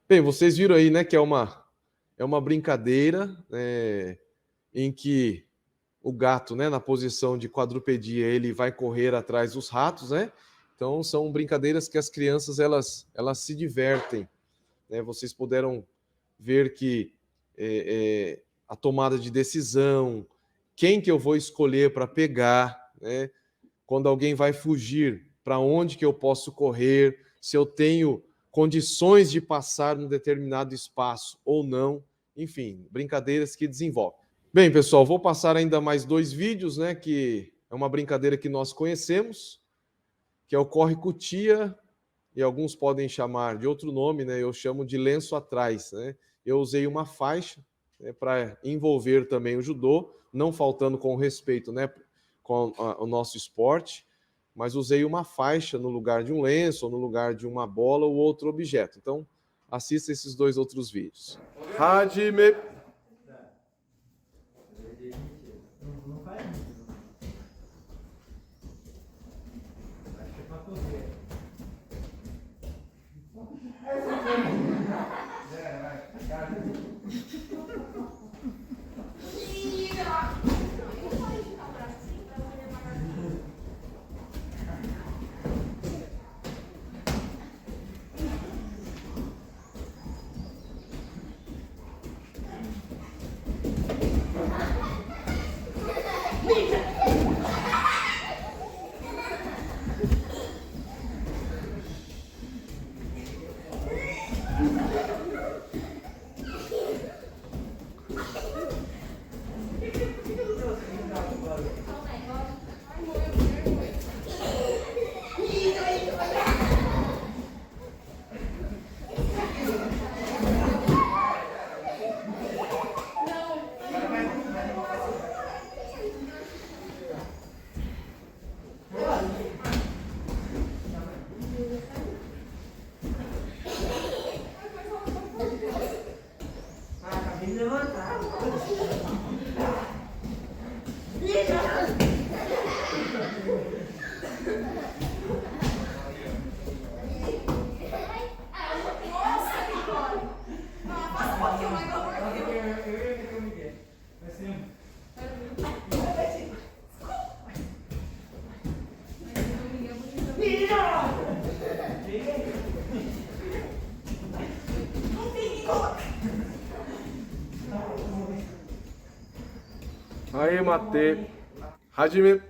Bem, vocês viram aí, né, que é uma brincadeira em que o gato, né, na posição de quadrupedia, ele vai correr atrás dos ratos, né? Então são brincadeiras que as crianças elas se divertem, né? Vocês puderam ver que a tomada de decisão, quem que eu vou escolher para pegar, né? Quando alguém vai fugir, para onde que eu posso correr, se eu tenho condições de passar num determinado espaço ou não. Enfim, brincadeiras que desenvolvem. Bem, pessoal, vou passar ainda mais 2 vídeos, né, que é uma brincadeira que nós conhecemos, que é o corre-cutia, e alguns podem chamar de outro nome, né, eu chamo de lenço atrás, né? Eu usei uma faixa, né, para envolver também o judô, não faltando com respeito, né, com o nosso esporte, mas usei uma faixa no lugar de um lenço, ou no lugar de uma bola ou outro objeto. Então, assista esses 2 outros vídeos. Hajime. Aí, matei. Hajime.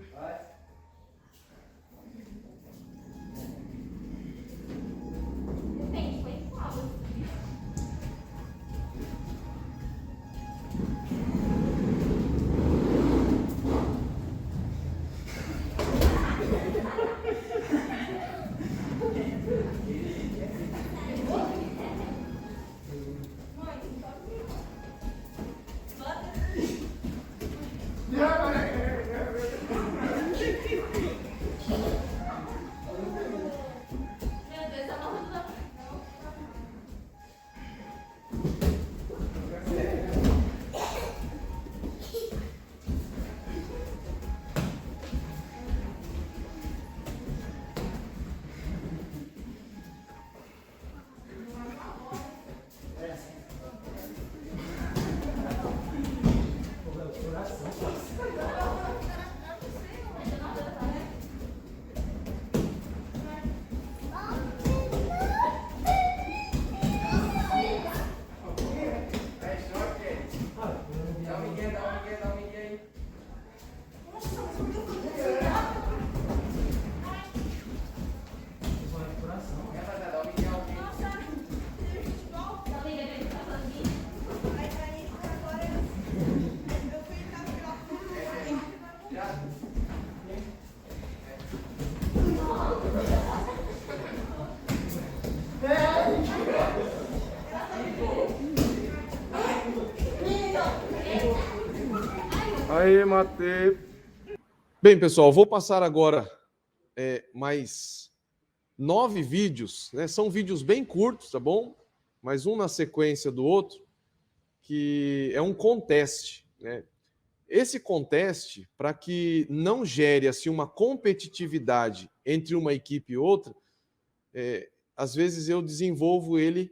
Aí, matei. Bem, pessoal, vou passar agora mais 9 vídeos, né? São vídeos bem curtos, tá bom? Mas um na sequência do outro, que é um conteste, né? Esse conteste, para que não gere assim, uma competitividade entre uma equipe e outra, às vezes eu desenvolvo ele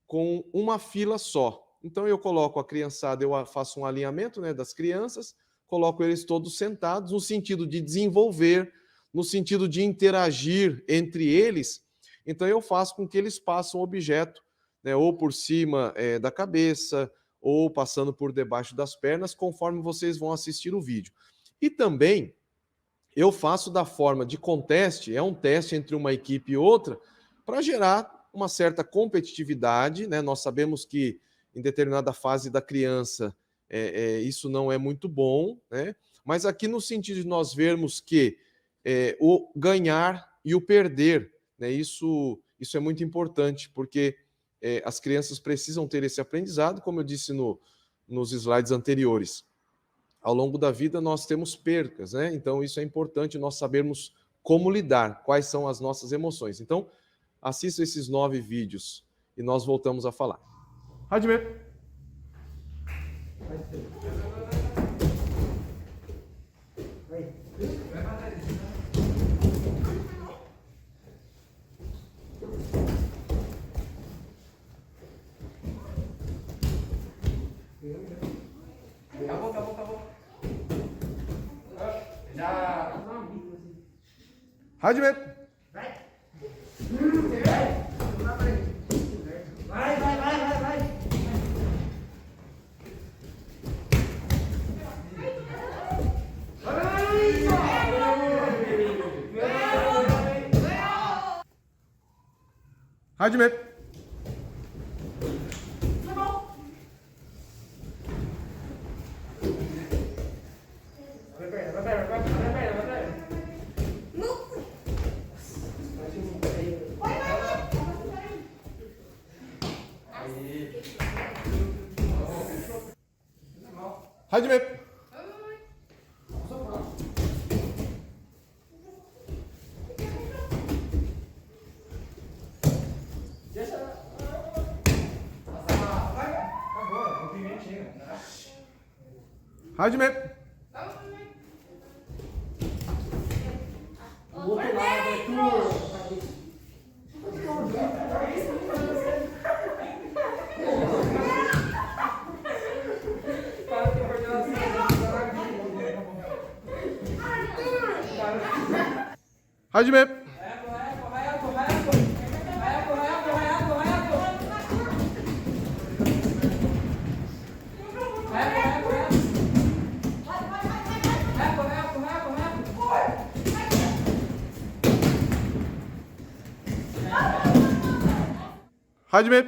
com uma fila só. Então eu coloco a criançada, eu faço um alinhamento, né, das crianças, coloco eles todos sentados, no sentido de desenvolver, no sentido de interagir entre eles. Então eu faço com que eles passem o objeto, né, ou por cima da cabeça, ou passando por debaixo das pernas, conforme vocês vão assistir o vídeo. E também eu faço da forma de conteste, é um teste entre uma equipe e outra, para gerar uma certa competitividade, né? Nós sabemos que em determinada fase da criança isso não é muito bom, né? Mas aqui no sentido de nós vermos que o ganhar e o perder, né? Isso é muito importante, porque as crianças precisam ter esse aprendizado, como eu disse nos slides anteriores. Ao longo da vida nós temos percas, né? Então isso é importante nós sabermos como lidar, quais são as nossas emoções. Então, assista esses 9 vídeos e nós voltamos a falar. Hajime. Acabou. Já. Hajime. Vai. Hajime. Hajime. Hajime. O outro lado é tudo. Hajime. Hajime.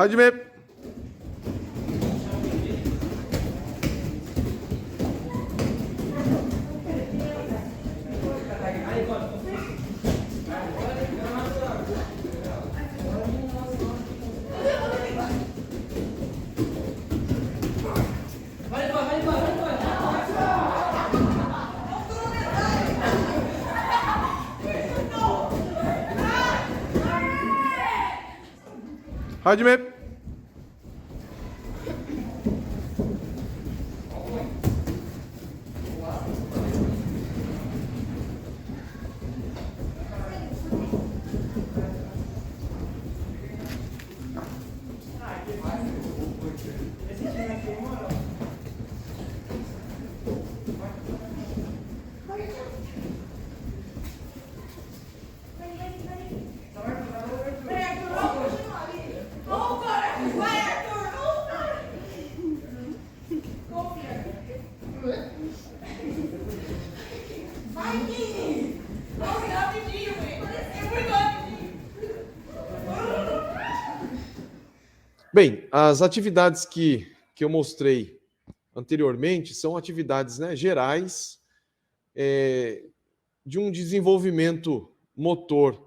Hajime. Hajime. Bem, as atividades que eu mostrei anteriormente são atividades, né, gerais de um desenvolvimento motor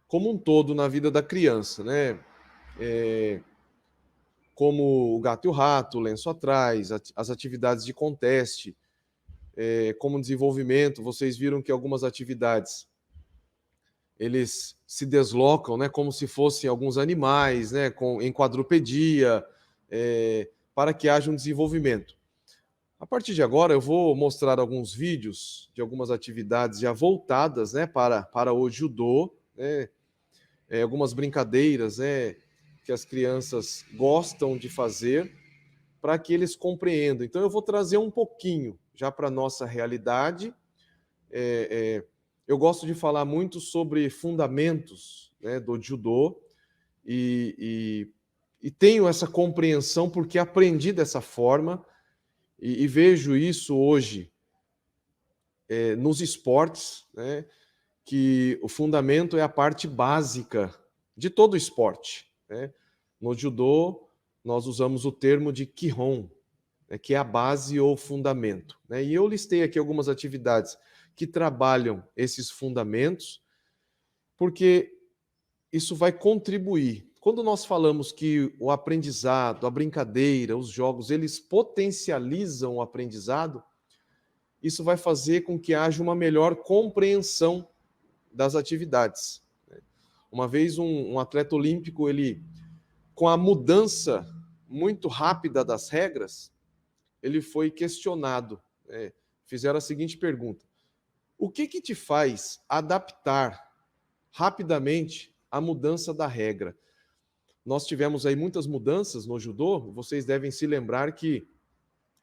como um todo na vida da criança, né? Como o gato e o rato, o lenço atrás, as atividades de conteste, como desenvolvimento. Vocês viram que algumas atividades eles se deslocam, né, como se fossem alguns animais, né, em quadrupedia, para que haja um desenvolvimento. A partir de agora, eu vou mostrar alguns vídeos de algumas atividades já voltadas, né, para o judô, né, algumas brincadeiras, né, que as crianças gostam de fazer, para que eles compreendam. Então, eu vou trazer um pouquinho já para a nossa realidade. Eu gosto de falar muito sobre fundamentos, né, do judô e tenho essa compreensão porque aprendi dessa forma e vejo isso hoje nos esportes, né, que o fundamento é a parte básica de todo o esporte, né? No judô, nós usamos o termo de Kihon, né, que é a base ou fundamento, né? E eu listei aqui algumas atividades que trabalham esses fundamentos, porque isso vai contribuir. Quando nós falamos que o aprendizado, a brincadeira, os jogos, eles potencializam o aprendizado, isso vai fazer com que haja uma melhor compreensão das atividades. Uma vez um atleta olímpico, ele, com a mudança muito rápida das regras, ele foi questionado. Fizeram a seguinte pergunta: o que te faz adaptar rapidamente a mudança da regra? Nós tivemos aí muitas mudanças no judô, vocês devem se lembrar que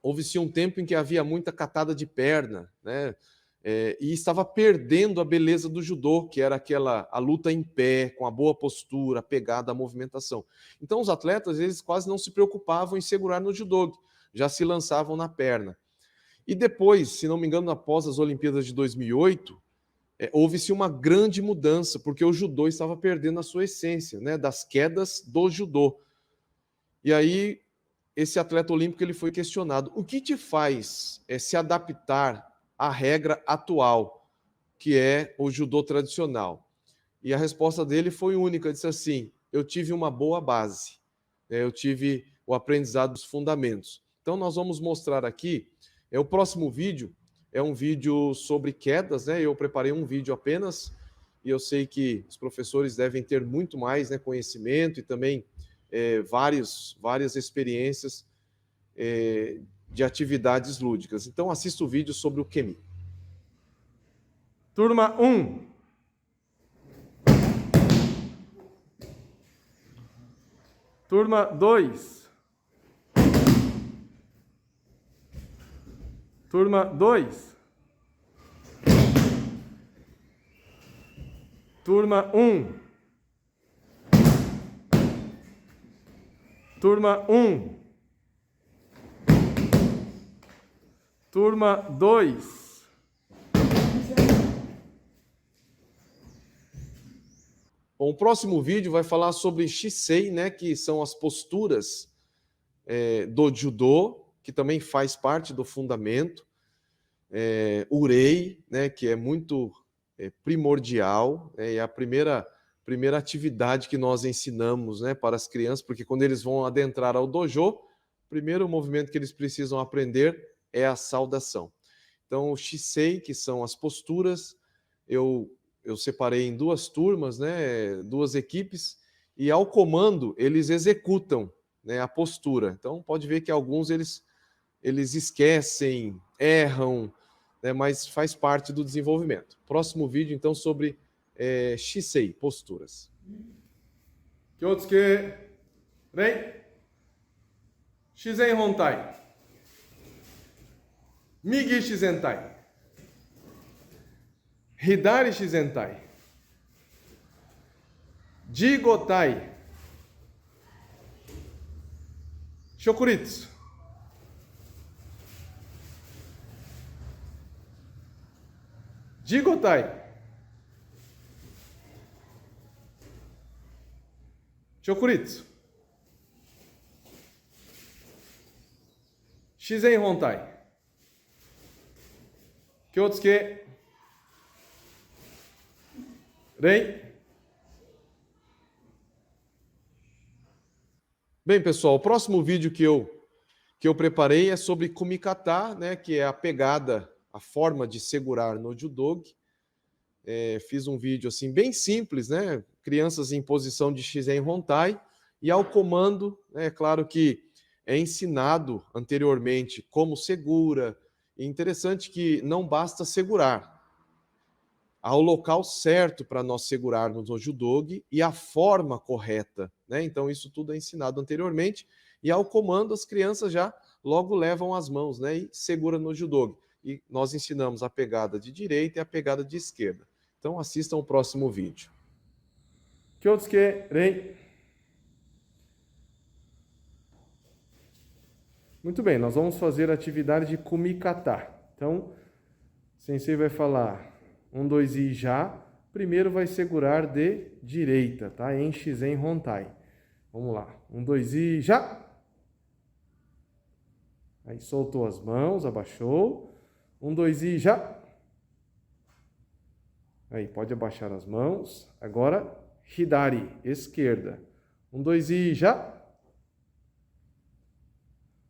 houve-se um tempo em que havia muita catada de perna, né? E estava perdendo a beleza do judô, que era a luta em pé, com a boa postura, a pegada, a movimentação. Então os atletas, eles quase não se preocupavam em segurar no judô, já se lançavam na perna. E depois, se não me engano, após as Olimpíadas de 2008, houve-se uma grande mudança, porque o judô estava perdendo a sua essência, né, das quedas do judô. E aí, esse atleta olímpico ele foi questionado: o que te faz se adaptar à regra atual, que é o judô tradicional? E a resposta dele foi única, disse assim: eu tive uma boa base, eu tive o aprendizado dos fundamentos. Então nós vamos mostrar aqui, o próximo vídeo é um vídeo sobre quedas, né? Eu preparei um vídeo apenas, e eu sei que os professores devem ter muito mais, né, conhecimento e também várias experiências de atividades lúdicas. Então, assista o vídeo sobre o Kemi. Turma 1. Turma 2. Turma 2. Turma 1. Turma 1. Turma 2. Bom, o próximo vídeo vai falar sobre Shisei, né, que são as posturas do judô, que também faz parte do fundamento. Urei, né, que é muito primordial, é a primeira atividade que nós ensinamos, né, para as crianças, porque quando eles vão adentrar ao dojo, o primeiro movimento que eles precisam aprender é a saudação. Então, o Shisei, que são as posturas, eu separei em duas turmas, né, duas equipes, e ao comando eles executam, né, a postura. Então, pode ver que alguns eles esquecem, erram, né, mas faz parte do desenvolvimento. Próximo vídeo, então, sobre Shisei, posturas. Kyotsuke, rei. Shizen Hontai. Migi Shizentai. Hidari Shizentai. Jigotai. Shokuritsu. Jigotai. Shokuritsu. Shizen Hontai. Kyotsuke. Rei. Bem, pessoal, o próximo vídeo que eu preparei é sobre kumikata, né, que é a pegada, a forma de segurar no judogi. Fiz um vídeo assim bem simples, né? Crianças em posição de Shizen Hontai, e ao comando, é claro que é ensinado anteriormente como segura. E interessante que não basta segurar. Há o local certo para nós segurarmos o judogi e a forma correta, né? Então isso tudo é ensinado anteriormente e ao comando as crianças já logo levam as mãos, né, e segura no judogi. E nós ensinamos a pegada de direita e a pegada de esquerda. Então assistam o próximo vídeo. Kyotsuke, rei. Muito bem, nós vamos fazer a atividade de kumikata. Então, o sensei vai falar 1, 2 e já. Primeiro vai segurar de direita, tá? Em Shizen Hontai. Vamos lá. 1, 2 e já. Aí soltou as mãos, abaixou. 1, 2 e já. Aí pode abaixar as mãos. Agora, hidari, esquerda. 1, 2 e já.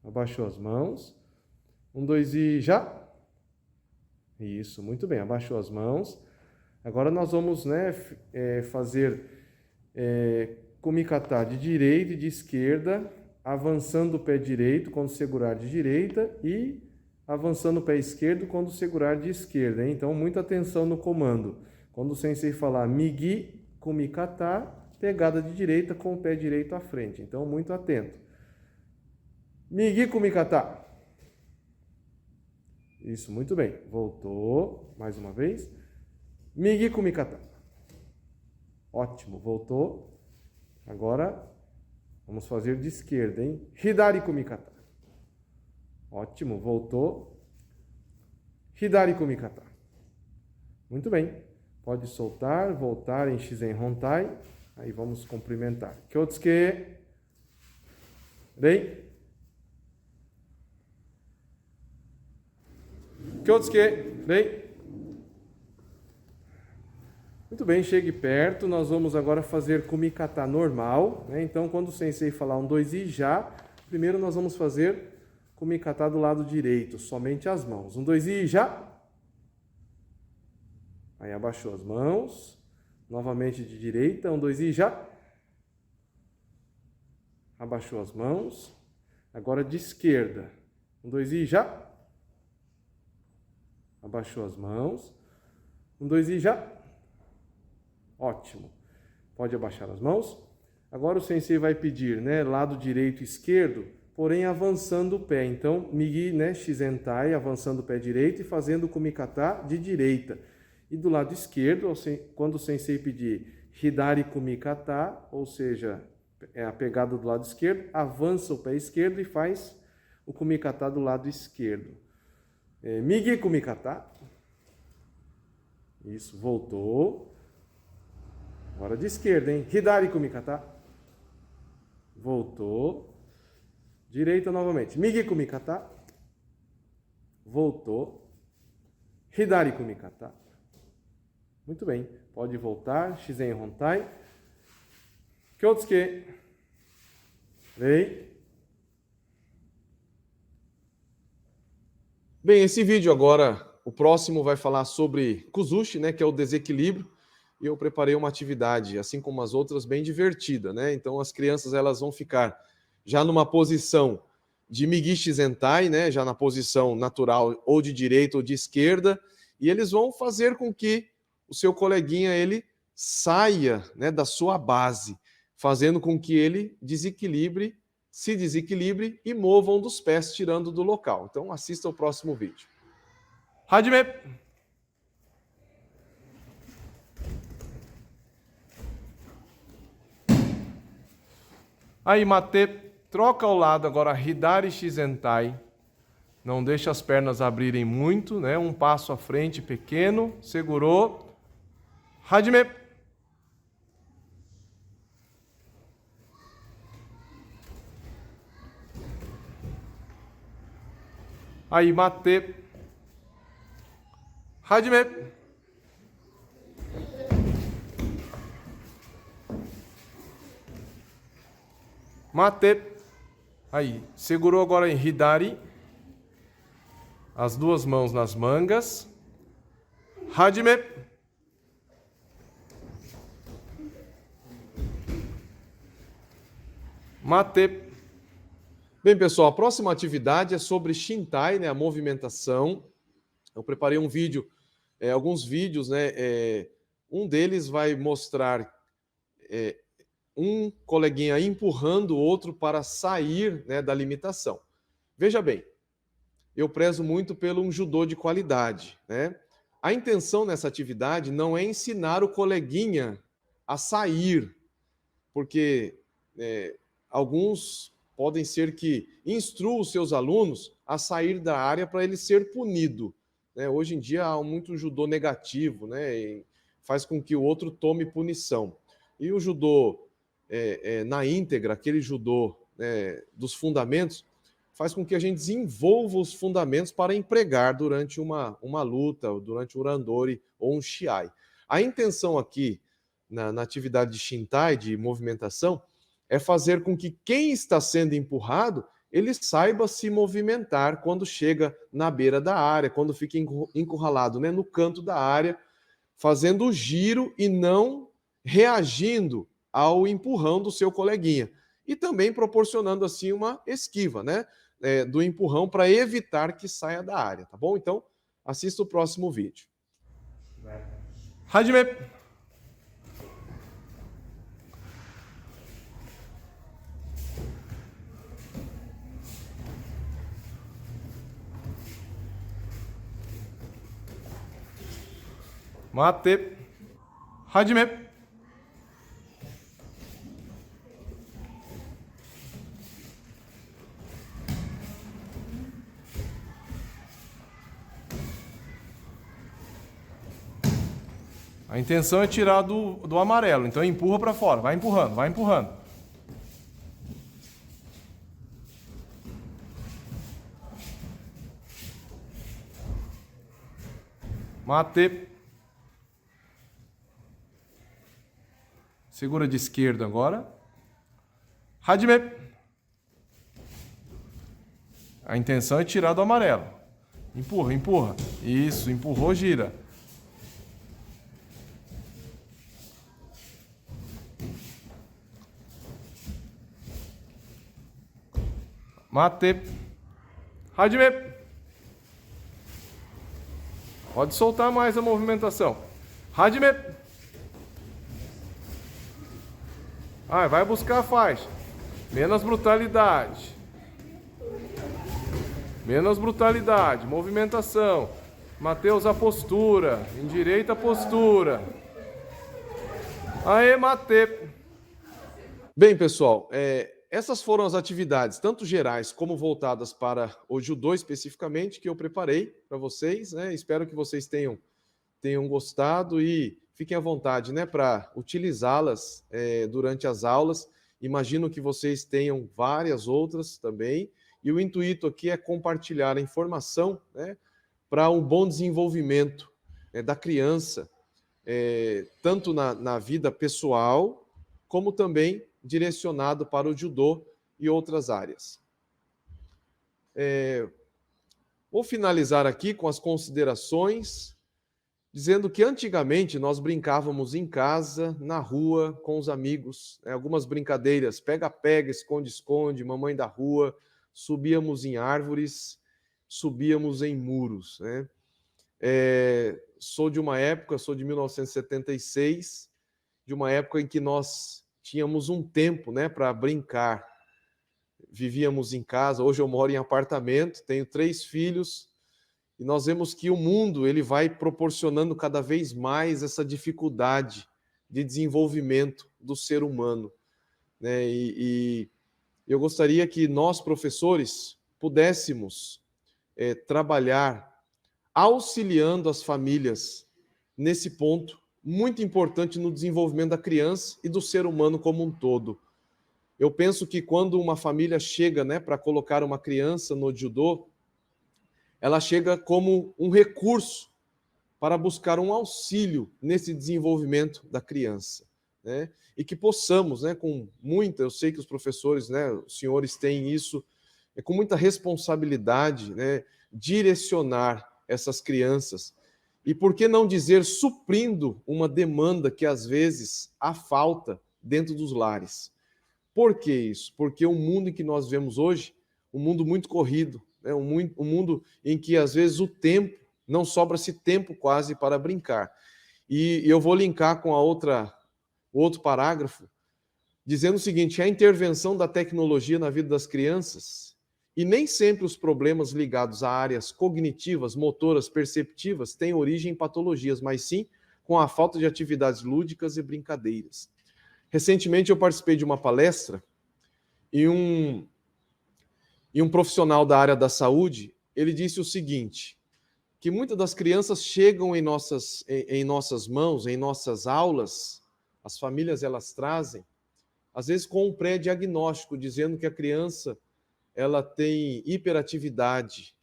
Abaixou as mãos. 1, 2 e já. Isso, muito bem. Abaixou as mãos. Agora nós vamos, né, fazer kumikata de direita e de esquerda, avançando o pé direito quando segurar de direita e avançando o pé esquerdo quando segurar de esquerda, hein? Então, muita atenção no comando. Quando o sensei falar migi kumikata, pegada de direita com o pé direito à frente. Então, muito atento. Migi kumikata. Isso, muito bem. Voltou. Mais uma vez. Migi kumikata. Ótimo, voltou. Agora, vamos fazer de esquerda, hein? Hidari kumikata. Ótimo, voltou. Hidari kumikata. Muito bem. Pode soltar, voltar em Shizen Hontai. Aí vamos cumprimentar. Kyotsuke. Rei. Kyotsuke, rei. Muito bem, chegue perto. Nós vamos agora fazer kumikata normal, né? Então, quando o sensei falar 1, 2 e já, primeiro nós vamos fazer kumikata do lado direito, somente as mãos. 1, 2 e já. Aí abaixou as mãos. Novamente de direita. 1, 2 e já. Abaixou as mãos. Agora de esquerda. 1, 2 e já. Abaixou as mãos. 1, 2 e já. Ótimo. Pode abaixar as mãos. Agora o sensei vai pedir, né, lado direito e esquerdo, porém avançando o pé. Então, migi, né, shizentai, avançando o pé direito e fazendo kumikata de direita. E do lado esquerdo, quando o sensei pedir hidari kumikata, ou seja, é a pegada do lado esquerdo, avança o pé esquerdo e faz o kumikata do lado esquerdo. Migi kumikata. Isso, voltou. Agora de esquerda, hein? Hidari kumikata. Voltou. Direita novamente. Migi kumikata. Voltou. Hidari kumikata. Muito bem. Pode voltar. Shizen Hontai. Kyotsuke. Rei. Bem, esse vídeo agora, o próximo vai falar sobre Kuzushi, né, que é o desequilíbrio, e eu preparei uma atividade, assim como as outras, bem divertida, né? Então as crianças elas vão ficar já numa posição de Migi Shizentai, né, já na posição natural ou de direita ou de esquerda, e eles vão fazer com que o seu coleguinha ele saia, né, da sua base, fazendo com que ele se desequilibre e mova um dos pés, tirando do local. Então, assista o próximo vídeo. Hajime! Aí, mate, troca ao lado agora, hidari shizentai. Não deixa as pernas abrirem muito, né? Um passo à frente, pequeno. Segurou. Hajime! Aí, mate. Hajime. Mate. Aí, segurou agora em hidari. As duas mãos nas mangas. Hajime. Mate. Bem, pessoal, a próxima atividade é sobre Shintai, né, a movimentação. Eu preparei um vídeo, alguns vídeos, né? Um deles vai mostrar um coleguinha empurrando o outro para sair, né, da limitação. Veja bem, eu prezo muito pelo um judô de qualidade, né? A intenção nessa atividade não é ensinar o coleguinha a sair, porque alguns podem ser que instruam os seus alunos a sair da área para ele ser punido, né? Hoje em dia há muito judô negativo, né? E faz com que o outro tome punição. E o judô na íntegra, aquele judô dos fundamentos, faz com que a gente desenvolva os fundamentos para empregar durante uma luta, durante um randori ou um shiai. A intenção aqui, na atividade de Shintai, de movimentação, é fazer com que quem está sendo empurrado, ele saiba se movimentar quando chega na beira da área, quando fica encurralado, né, no canto da área, fazendo o giro e não reagindo ao empurrão do seu coleguinha. E também proporcionando assim uma esquiva, né, do empurrão para evitar que saia da área, tá bom? Então, assista o próximo vídeo. Hajime! Mate! Hajime! A intenção é tirar do amarelo, então empurra para fora, vai empurrando, vai empurrando. Mate. Segura de esquerda agora. Hajime. A intenção é tirar do amarelo. Empurra, empurra. Isso, empurrou, gira. Mate. Hajime. Pode soltar mais a movimentação. Hajime. Vai buscar a faixa. Menos brutalidade. Menos brutalidade. Movimentação. Mateus, a postura. Endireita a postura. Aê, mate. Bem, pessoal, essas foram as atividades, tanto gerais como voltadas para o judô especificamente, que eu preparei para vocês, né? Espero que vocês tenham gostado e fiquem à vontade, né, para utilizá-las durante as aulas. Imagino que vocês tenham várias outras também. E o intuito aqui é compartilhar a informação, né, para um bom desenvolvimento da criança, tanto na vida pessoal, como também direcionado para o judô e outras áreas. Vou finalizar aqui com as considerações, dizendo que antigamente nós brincávamos em casa, na rua, com os amigos, algumas brincadeiras, pega-pega, esconde-esconde, mamãe da rua, subíamos em árvores, subíamos em muros, né? Sou de 1976, de uma época em que nós tínhamos um tempo, né, para brincar. Vivíamos em casa, hoje eu moro em apartamento, tenho 3 filhos, e nós vemos que o mundo ele vai proporcionando cada vez mais essa dificuldade de desenvolvimento do ser humano, né? E eu gostaria que nós, professores, pudéssemos trabalhar auxiliando as famílias nesse ponto muito importante no desenvolvimento da criança e do ser humano como um todo. Eu penso que quando uma família chega, né, para colocar uma criança no judô, ela chega como um recurso para buscar um auxílio nesse desenvolvimento da criança, né? E que possamos, né, eu sei que os professores, né, os senhores têm isso, com muita responsabilidade, né, direcionar essas crianças. E por que não dizer suprindo uma demanda que às vezes há falta dentro dos lares? Por que isso? Porque o mundo em que nós vemos hoje, um mundo muito corrido, né? Um mundo em que, às vezes, o tempo, não sobra-se tempo quase para brincar. E eu vou linkar com o outro parágrafo, dizendo o seguinte: a intervenção da tecnologia na vida das crianças, e nem sempre os problemas ligados a áreas cognitivas, motoras, perceptivas, têm origem em patologias, mas sim com a falta de atividades lúdicas e brincadeiras. Recentemente eu participei de uma palestra e um profissional da área da saúde, ele disse o seguinte, que muitas das crianças chegam em nossas mãos, em nossas aulas, as famílias elas trazem, às vezes com um pré-diagnóstico, dizendo que a criança ela tem hiperatividade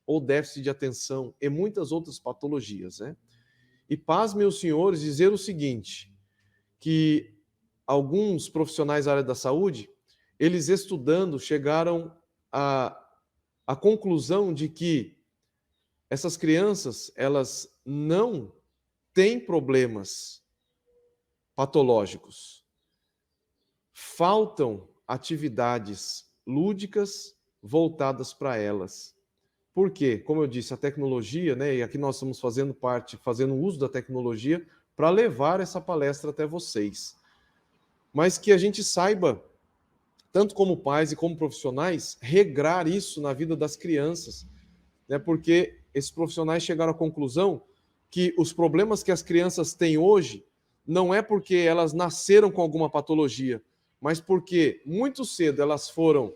ou déficit de atenção e muitas outras patologias, né? E pasmem os senhores dizer o seguinte, que alguns profissionais da área da saúde, eles estudando, chegaram à conclusão de que essas crianças, elas não têm problemas patológicos. Faltam atividades lúdicas voltadas para elas. Por quê? Como eu disse, a tecnologia, né, e aqui nós estamos fazendo uso da tecnologia para levar essa palestra até vocês. Mas que a gente saiba, tanto como pais e como profissionais, regrar isso na vida das crianças, né, porque esses profissionais chegaram à conclusão que os problemas que as crianças têm hoje não é porque elas nasceram com alguma patologia, mas porque muito cedo elas foram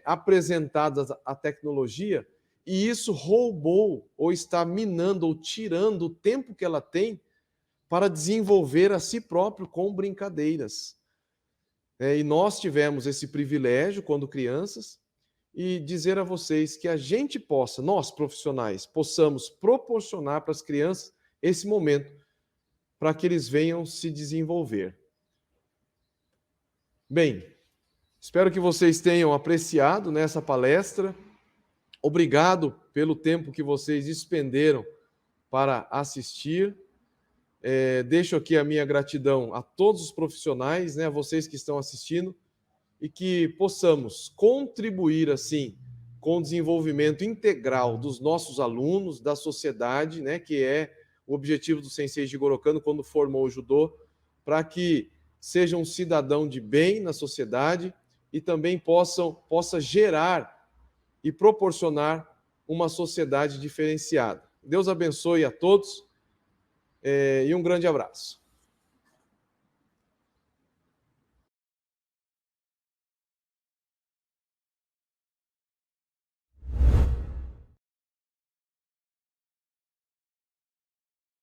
apresentadas à tecnologia e isso roubou ou está minando ou tirando o tempo que ela tem para desenvolver a si próprio com brincadeiras. E nós tivemos esse privilégio quando crianças e dizer a vocês que a gente possa, nós profissionais, possamos proporcionar para as crianças esse momento para que eles venham se desenvolver. Bem, espero que vocês tenham apreciado nessa palestra. Obrigado pelo tempo que vocês expenderam para assistir. Deixo aqui a minha gratidão a todos os profissionais, né, a vocês que estão assistindo, e que possamos contribuir, assim, com o desenvolvimento integral dos nossos alunos, da sociedade, né, que é o objetivo do Sensei Jigoro Kano quando formou o judô, para que seja um cidadão de bem na sociedade e também possa gerar e proporcionar uma sociedade diferenciada. Deus abençoe a todos e um grande abraço.